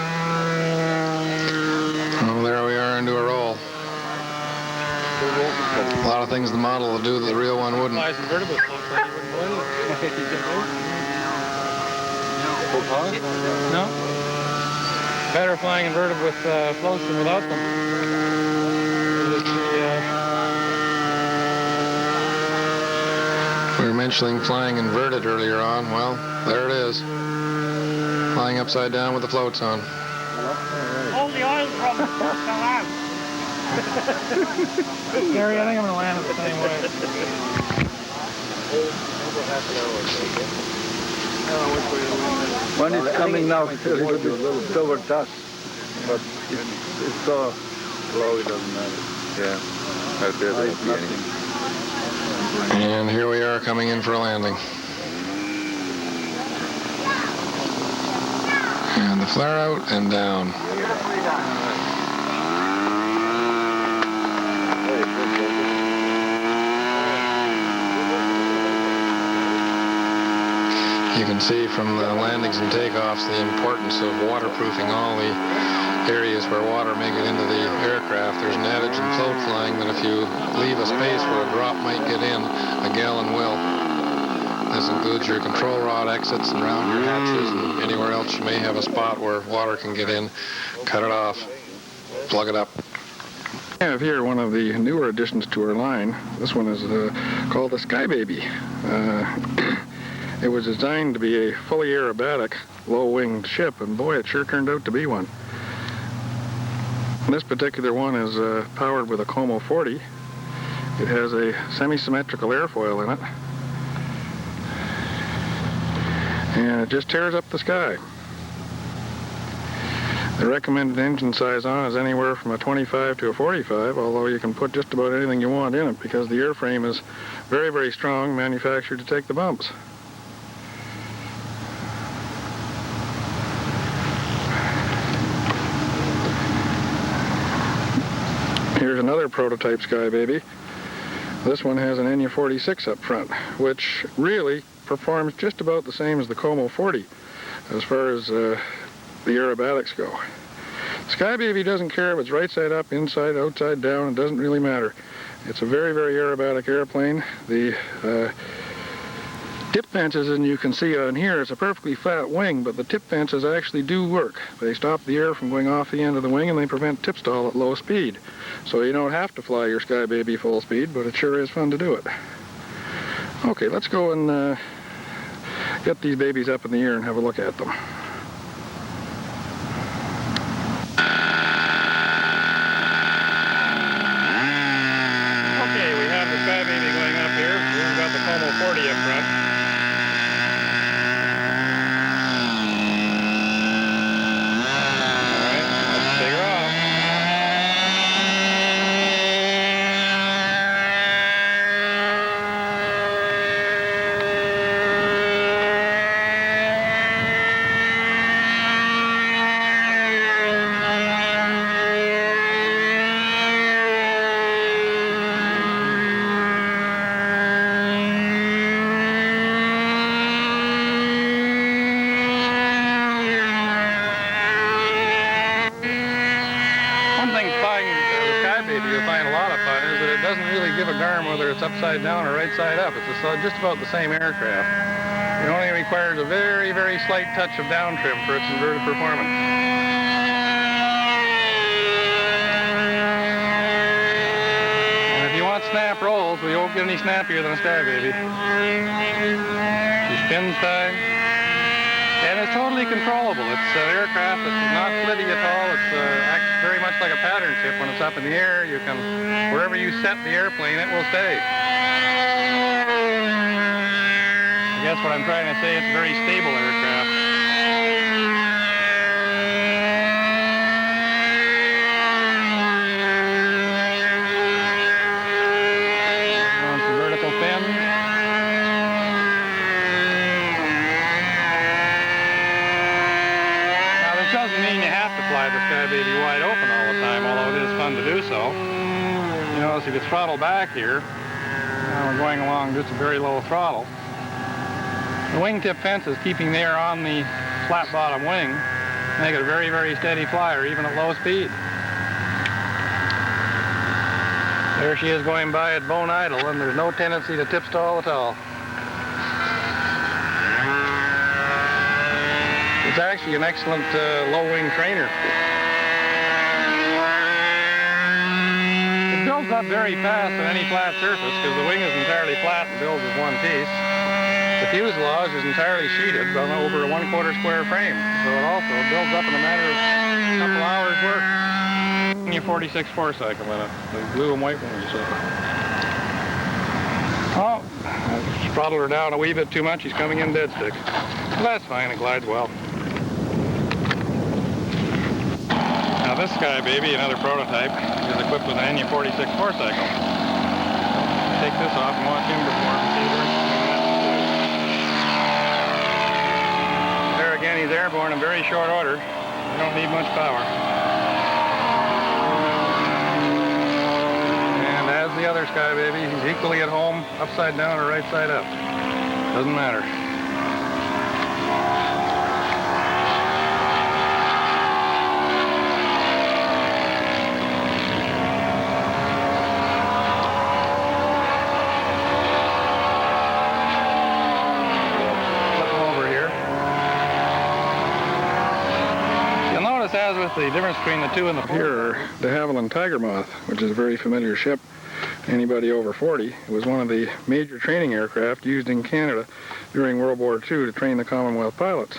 Well, there we are into a roll. A lot of things the model will do that the real one wouldn't. Flies invertible floats like you wouldn't believe it. No? Better flying inverted with floats than without them. We were mentioning flying inverted earlier on. Well, there it is. Flying upside down with the floats on. All the oil problems fell out. Gary, I think I'm going to land it the same way. When it's coming now, it's a little bit silver dust, but it's so low it doesn't matter. Yeah. Right there, there won't be anything. And here we are coming in for a landing. And the flare out and down. You can see from the landings and takeoffs the importance of waterproofing all the areas where water may get into the aircraft. There's an adage in float flying that if you leave a space where a drop might get in, a gallon will. This includes your control rod exits and around your hatches and anywhere else you may have a spot where water can get in. Cut it off. Plug it up. I have here one of the newer additions to our line. This one is called the Sky Baby. It was designed to be a fully aerobatic, low-winged ship, and boy, it sure turned out to be one. This particular one is powered with a Como 40. It has a semi-symmetrical airfoil in it, and it just tears up the sky. The recommended engine size on is anywhere from a 25 to a 45, although you can put just about anything you want in it because the airframe is very, very strong, manufactured to take the bumps. Here's another prototype Sky Baby. This one has an NU-46 up front, which really performs just about the same as the Como 40 as far as the aerobatics go. Sky Baby doesn't care if it's right side up, inside, outside down, it doesn't really matter. It's a very, very aerobatic airplane. The tip fences, and you can see on here, it's a perfectly flat wing, but the tip fences actually do work. They stop the air from going off the end of the wing and they prevent tip stall at low speed. So you don't have to fly your Sky Baby full speed, but it sure is fun to do it. Okay, let's go and get these babies up in the air and have a look at them. Okay, we have the Sky Baby going up here. We've got the Como 40 up front. Whether it's upside down or right side up, it's just about the same aircraft. It only requires a very, very slight touch of down trim for its inverted performance. And if you want snap rolls, we won't get any snappier than a Sky Baby. She spins tight, and it's totally controllable. It's an aircraft that's not flitty at all. It's acts very much like a pattern ship. When it's up in the air, you can, wherever you set the airplane, it will stay. I guess what I'm trying to say, it's a very stable aircraft. On some vertical fins. Now, this doesn't mean you have to fly the Sky Baby wide open all the time, although it is fun to do so. You notice if you throttle back here, we're going along just a very low throttle. The wingtip fence is keeping the air on the flat bottom wing, make it a very, very steady flyer, even at low speed. There she is going by at bone idle, and there's no tendency to tip stall at all. It's actually an excellent low-wing trainer. It builds up very fast on any flat surface because the wing is entirely flat and builds as one piece. The fuselage is entirely sheeted on over a 1/4 square frame, so it also builds up in a matter of a couple hours' work. Union 46 four-cycle in it, the blue and white one you saw. Oh, I throttled her down a wee bit too much. She's coming in dead stick. Well, that's fine, it glides well. Now this Sky Baby, another prototype, is equipped with an Union 46 four-cycle. Take this off and watch him perform and see where. There again, he's airborne in very short order. You don't need much power. And as the other Sky Baby, he's equally at home, upside down or right side up. Doesn't matter. As with the difference between the two and the four. Here are de Havilland Tiger Moth, which is a very familiar ship. Anybody over 40. It was one of the major training aircraft used in Canada during World War II to train the Commonwealth pilots.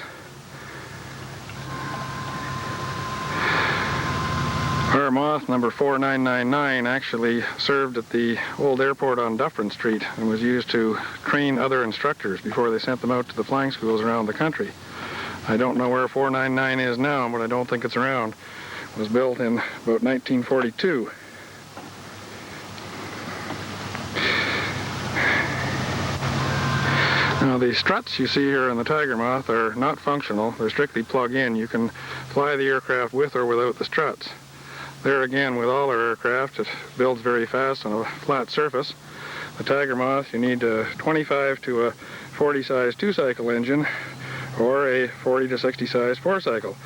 Our Moth number 4999 actually served at the old airport on Dufferin Street and was used to train other instructors before they sent them out to the flying schools around the country. I don't know where 499 is now, but I don't think it's around. It was built in about 1942. Now the struts you see here in the Tiger Moth are not functional. They're strictly plug-in. You can fly the aircraft with or without the struts. There again, with all our aircraft, it builds very fast on a flat surface. The Tiger Moth, you need a 25 to a 40 size two-cycle engine, or a 40 to 60 size four-cycle.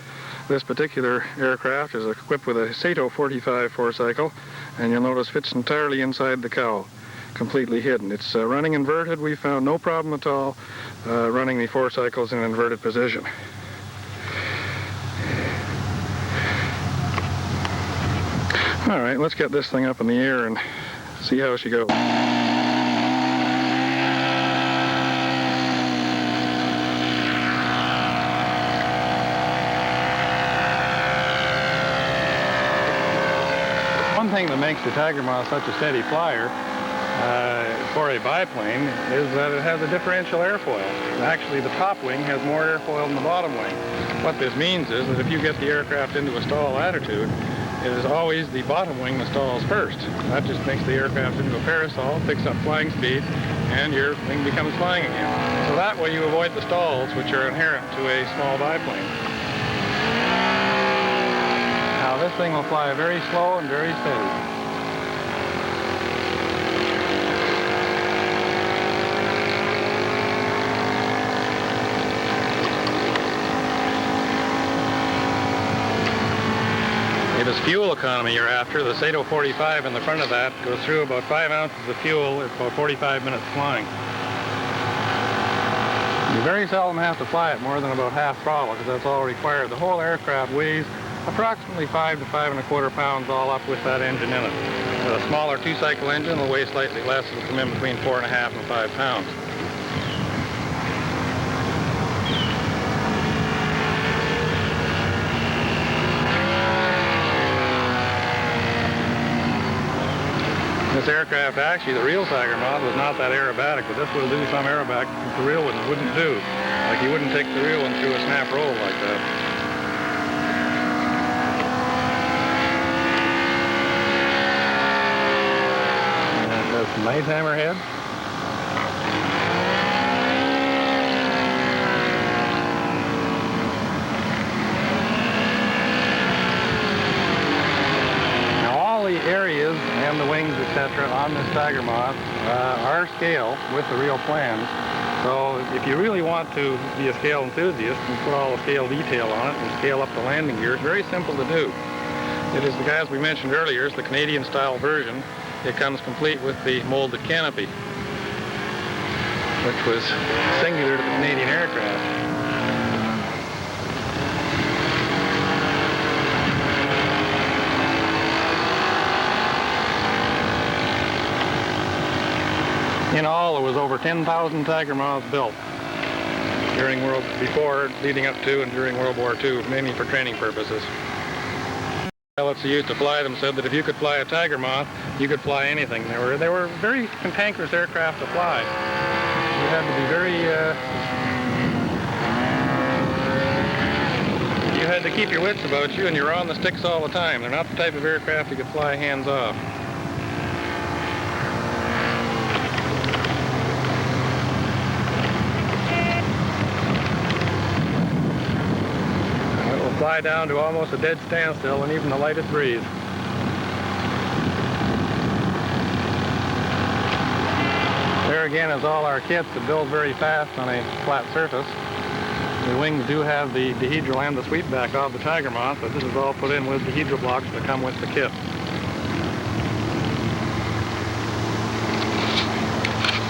This particular aircraft is equipped with a Sato 45 four-cycle, and you'll notice fits entirely inside the cowl, completely hidden. It's running inverted. We found no problem at all running the four-cycles in an inverted position. All right, let's get this thing up in the air and see how she goes. One thing that makes the Tiger Moth such a steady flyer for a biplane is that it has a differential airfoil. Actually, the top wing has more airfoil than the bottom wing. What this means is that if you get the aircraft into a stall attitude, it is always the bottom wing that stalls first. That just makes the aircraft into a parasol, picks up flying speed, and your wing becomes flying again. So that way you avoid the stalls which are inherent to a small biplane. Now this thing will fly very slow and very steady. If it's fuel economy you're after, the Sato 45 in the front of that goes through about 5 ounces of fuel at about 45 minutes flying. You very seldom have to fly it more than about half throttle because that's all required. The whole aircraft weighs approximately 5 to 5 1/4 pounds all up with that engine in it. With a smaller two-cycle engine, it'll weigh slightly less. It'll come in between 4.5 and 5 pounds. This aircraft, actually, the real Tiger Moth was not that aerobatic, but this will do some aerobatic that the real one wouldn't do. Like you wouldn't take the real one through a snap roll like that. And that's a nice hammerhead. Areas and the wings, etc., on this Tiger Moth are scale with the real plans, So if you really want to be a scale enthusiast and put all the scale detail on it and scale up the landing gear, it's very simple to do. It is, as we mentioned earlier, it's the Canadian style version. It comes complete with the molded canopy, which was singular to the Canadian aircraft. In all, there was over 10,000 Tiger Moths built leading up to and during World War II, mainly for training purposes. Pilots who used to fly them said that if you could fly a Tiger Moth, you could fly anything. They were very cantankerous aircraft to fly. You had to be very, you had to keep your wits about you, and you were on the sticks all the time. They're not the type of aircraft you could fly hands off. Fly down to almost a dead standstill and even the lightest breeze. There again is all our kits that build very fast on a flat surface. The wings do have the dihedral and the sweepback of the Tiger Moth, but this is all put in with dihedral blocks that come with the kit.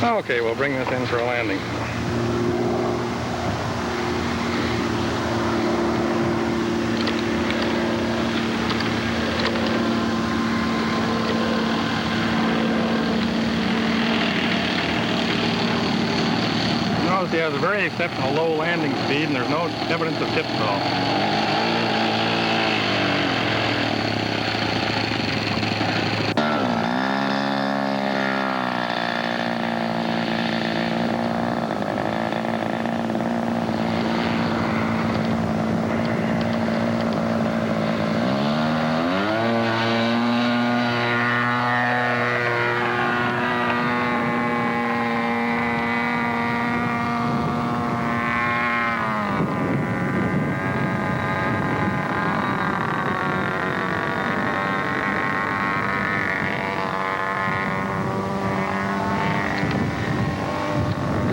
Okay, we'll bring this in for a landing. He has a very exceptional low landing speed, and there's no evidence of tip stall.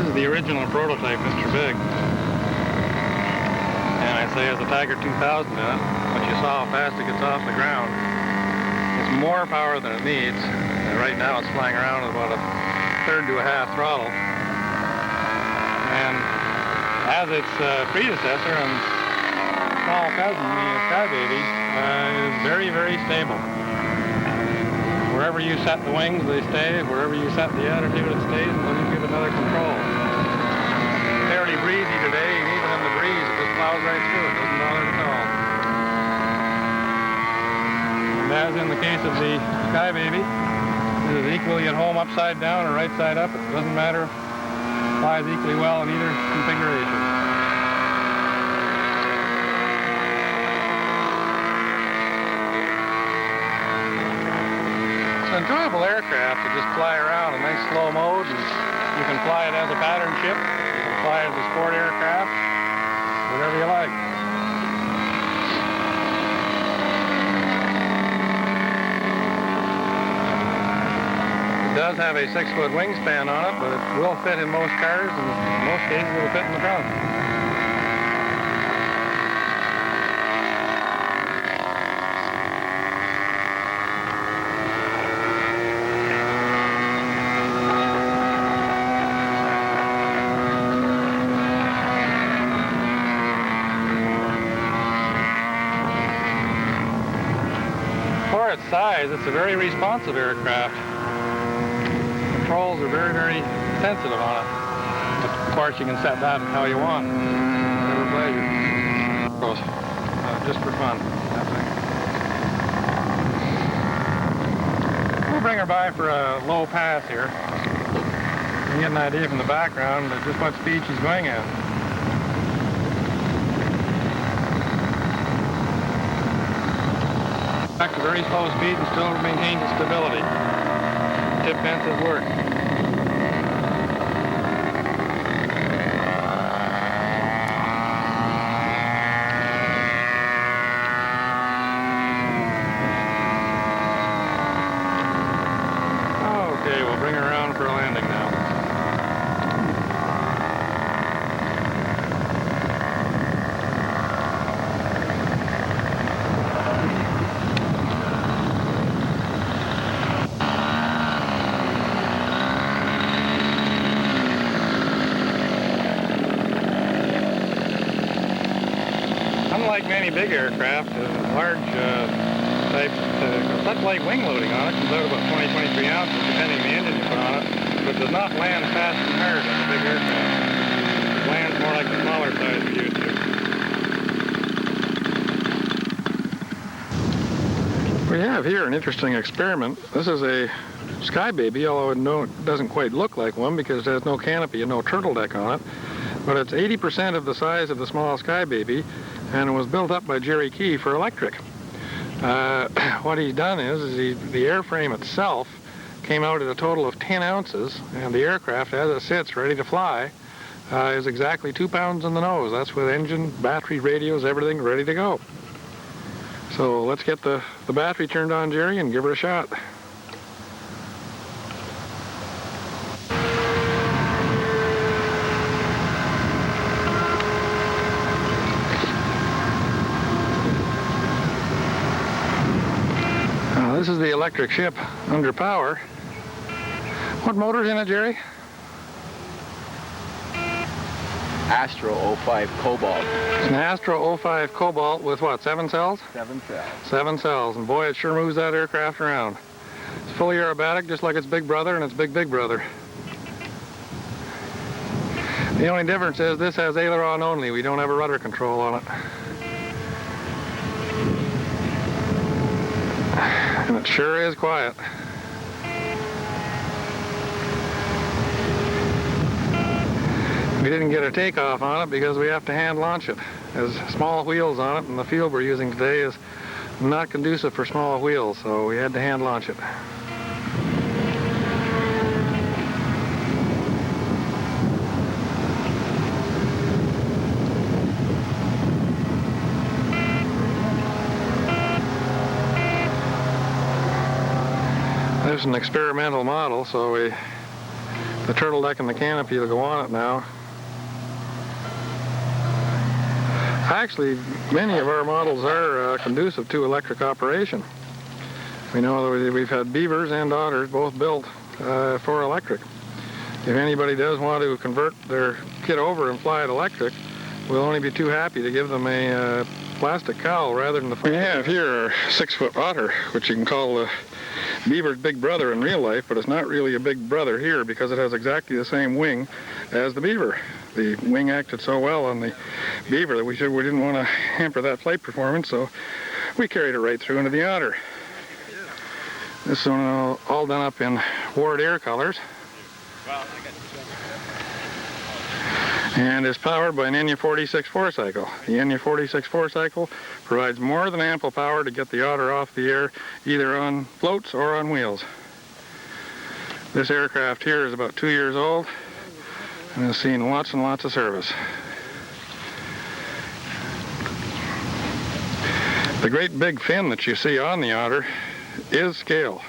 The original prototype, Mr. Big. And I say has a Tiger 2000 in it, but you saw how fast it gets off the ground. It's more power than it needs. And right now it's flying around at about a third to a half throttle. And as its predecessor and small cousin, the Sky Baby, is very, very stable. Wherever you set the wings, they stay. Wherever you set the attitude, it stays until you give another control. Fairly breezy today, and even in the breeze, it just plows right through it. Doesn't bother it at all. And as in the case of the Sky Baby, it is equally at home upside down or right side up. It doesn't matter. It flies equally well in either configuration. It's an enjoyable aircraft to just fly around in nice slow mode, and you can fly it as a pattern ship. Fly as a sport aircraft, whatever you like. It does have a 6-foot wingspan on it, but it will fit in most cars, and in most cases it will fit in the trunk. For its size, it's a very responsive aircraft. Controls are very, very sensitive on it. But of course, you can set that how you want. Whatever pleasure. Just for fun. We'll bring her by for a low pass here. You can get an idea from the background of just what speed she's going at. Back to very slow speed and still maintains its stability. Tip fences work. Okay, we'll bring her around for a landing now. like many big aircraft, large type, such light wing loading on it, comes out about 20-23 ounces, depending on the engine you put on it, but does not land fast and hard like a big aircraft. It lands more like the smaller size we used to. We have here an interesting experiment. This is a Sky Baby, although it doesn't quite look like one because it has no canopy and no turtle deck on it. But it's 80% of the size of the small Sky Baby, and it was built up by Jerry Key for electric. What he's done is the airframe itself came out at a total of 10 ounces, and the aircraft, as it sits ready to fly, is exactly 2 pounds in the nose. That's with engine, battery, radios, everything ready to go. So let's get the battery turned on, Jerry, and give her a shot. This is the electric ship under power. What motor's in it, Jerry? Astro 05 Cobalt. It's an Astro 05 Cobalt with what, 7 cells? 7 cells. 7 cells, and boy, it sure moves that aircraft around. It's fully aerobatic, just like its big brother and its big brother. The only difference is this has aileron only. We don't have a rudder control on it. And it sure is quiet. We didn't get a takeoff on it because we have to hand launch it. There's small wheels on it, and the field we're using today is not conducive for small wheels, so we had to hand launch it. There's an experimental model, so the turtle deck and the canopy will go on it now. Actually, many of our models are conducive to electric operation. We know that we've had beavers and otters both built for electric. If anybody does want to convert their kit over and fly it electric, we'll only be too happy to give them a plastic cowl rather than the... We have here a 6-foot otter, which you can call the beaver's big brother in real life, but it's not really a big brother here because it has exactly the same wing as the beaver. The wing acted so well on the beaver that we didn't want to hamper that flight performance, so we carried it right through into the otter. This one all done up in Ward Air colors. And is powered by an NU46 4-cycle. The NU46 4-cycle provides more than ample power to get the otter off the air, either on floats or on wheels. This aircraft here is about 2 years old and has seen lots and lots of service. The great big fin that you see on the otter is scale.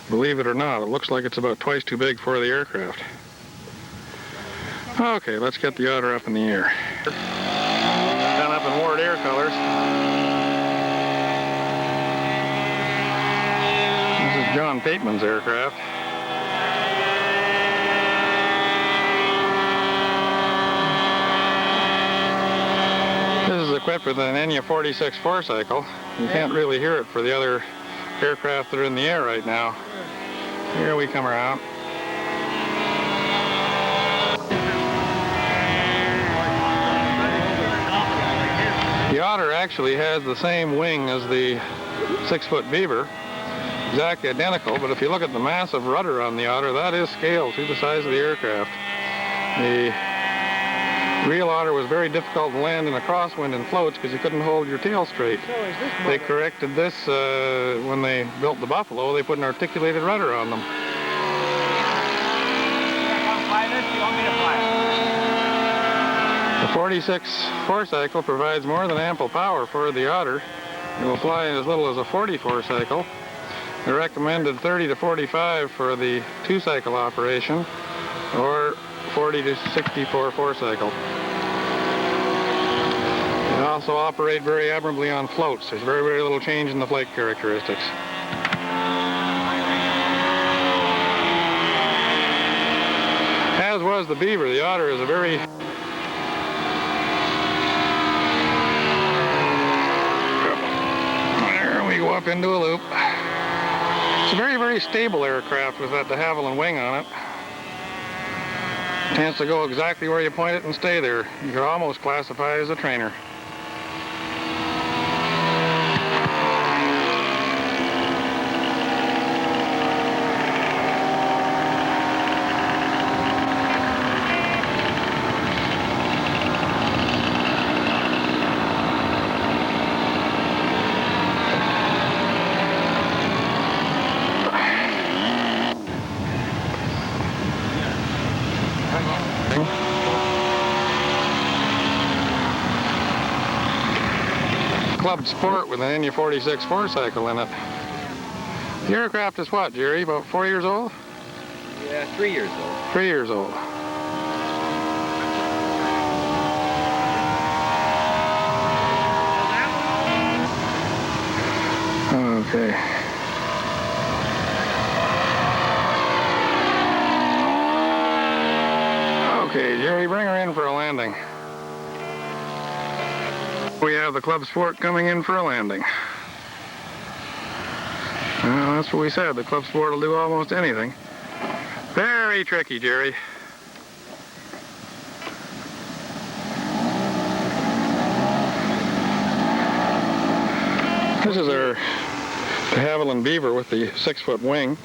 Believe it or not, it looks like it's about twice too big for the aircraft. Okay, let's get the otter up in the air. Done up in Ward Air colors. This is John Pateman's aircraft. This is equipped with an NU46 4-cycle. You can't really hear it for the other aircraft that are in the air right now. Here we come around. The otter actually has the same wing as the 6-foot beaver, exactly identical, but if you look at the massive rudder on the otter, that is scaled to the size of the aircraft. The real otter was very difficult to land in a crosswind and floats because you couldn't hold your tail straight. They corrected this when they built the Buffalo. They put an articulated rudder on them. The 46 4-cycle provides more than ample power for the otter. It will fly as little as a 44 cycle. They're recommended 30 to 45 for the 2-cycle operation, or 40 to 64 4-cycle. They also operate very admirably on floats. There's very, very little change in the flight characteristics. As was the beaver, the otter is a very go up into a loop. It's a very, very stable aircraft with that de Havilland wing on it. Tends to go exactly where you point it and stay there. You could almost classify as a trainer. Club Sport with an NU-46 4-cycle in it. The aircraft is what, Jerry? About 4 years old? Yeah, 3 years old. 3 years old. Okay. Okay, Jerry, bring her in for a landing. We have the Club Sport coming in for a landing. Well, that's what we said. The Club Sport will do almost anything. Very tricky, Jerry. This is our de Havilland Beaver with the 6-foot wing.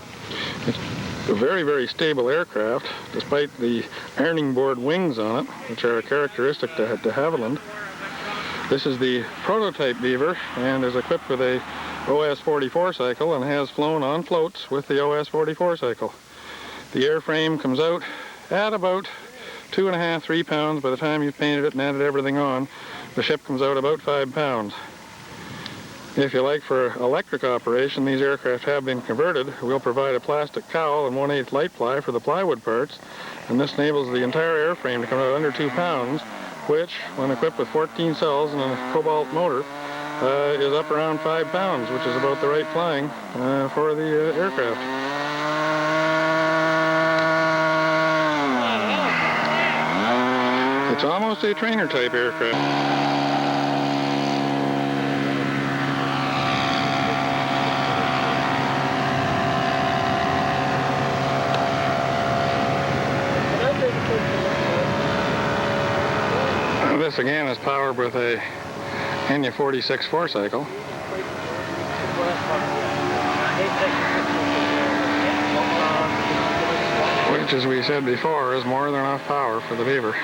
It's a very, very stable aircraft, despite the ironing board wings on it, which are characteristic to de Havilland. This is the prototype Beaver and is equipped with a OS-44 cycle and has flown on floats with the OS-44 cycle. The airframe comes out at about 2.5, 3 pounds. By the time you've painted it and added everything on, the ship comes out about 5 pounds. If you like, for electric operation, these aircraft have been converted. We'll provide a plastic cowl and 1/8 light ply for the plywood parts, and this enables the entire airframe to come out under 2 pounds, which, when equipped with 14 cells and a cobalt motor, is up around 5 pounds, which is about the right flying for the aircraft. It's almost a trainer type aircraft. This again is powered with a NU-46 4-cycle. Which, as we said before, is more than enough power for the Beaver.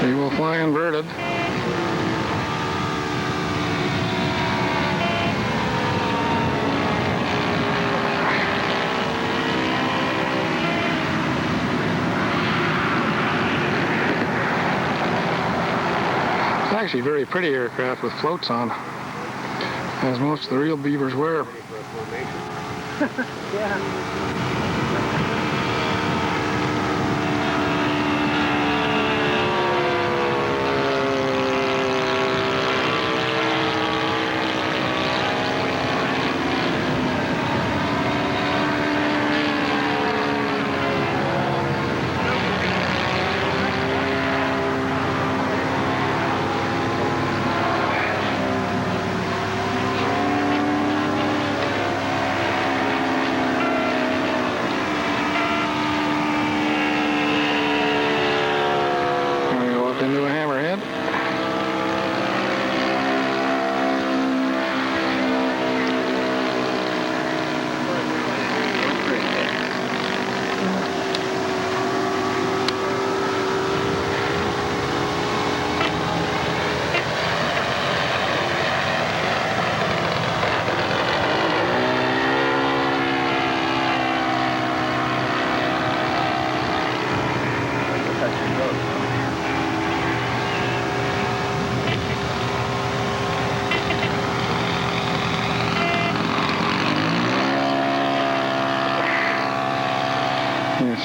He will fly inverted. It's actually a very pretty aircraft with floats on, as most of the real Beavers wear.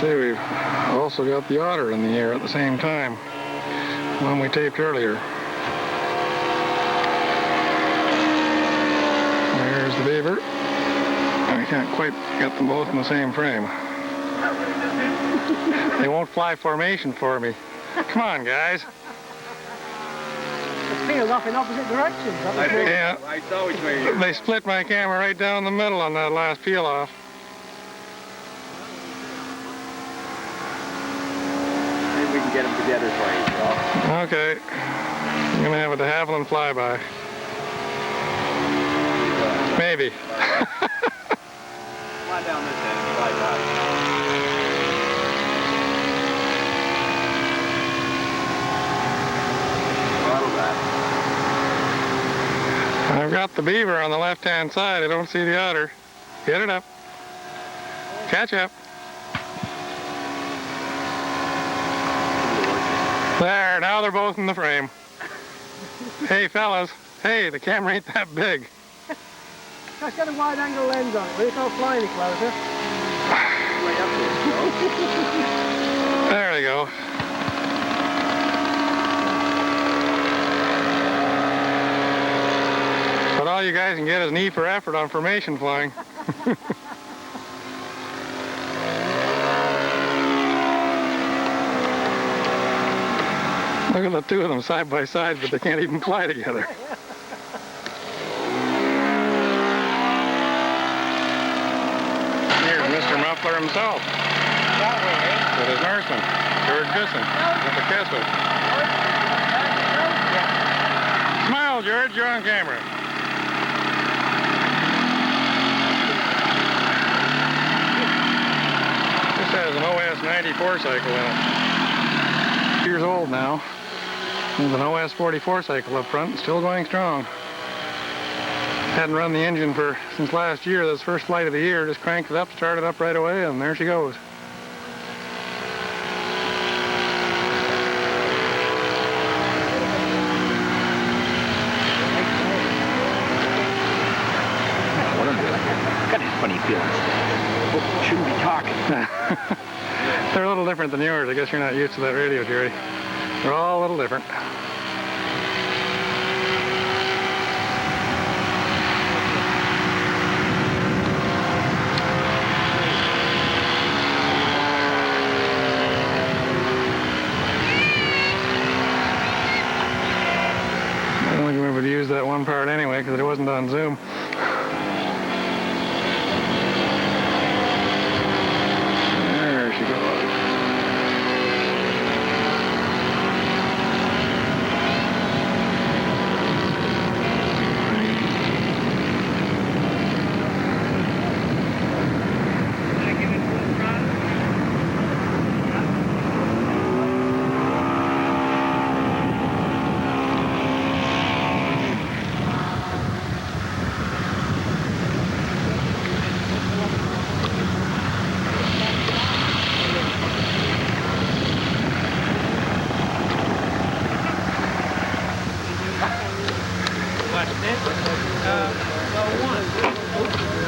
see, we've also got the otter in the air at the same time. One we taped earlier. There's the beaver. I can't quite get them both in the same frame. They won't fly formation for me. Come on, guys. It's peeled off in opposite directions. Yeah. I saw which way you... They split my camera right down the middle on that last peel off. Maybe we can get them together for you, Joe. Okay. I'm gonna have a de Havilland flyby. Maybe. Come on down this end and fly by. I've got the beaver on the left-hand side. I don't see the otter. Get it up. Catch up. There, now they're both in the frame. Hey, fellas. Hey, the camera ain't that big. It's got a wide-angle lens on it, but it's not flying any closer. There we go. But all you guys can get is an E for effort on formation flying. Look at the two of them side by side, but they can't even fly together. Here's Mr. Muffler himself with his nurseman, George Bisson, with the Keswick. Smile, George, you're on camera. This has an OS 94 cycle in it. 2 years old now. There's an OS 44 cycle up front, still going strong. Hadn't run the engine since last year. This first flight of the year. Just cranked it up, started up right away, and there she goes. Got a funny feeling. Shouldn't be talking. They're a little different than yours. I guess you're not used to that radio, Jerry. They're all a little different. I don't think we would use that one part anyway because it wasn't on Zoom. There she goes. Well, one.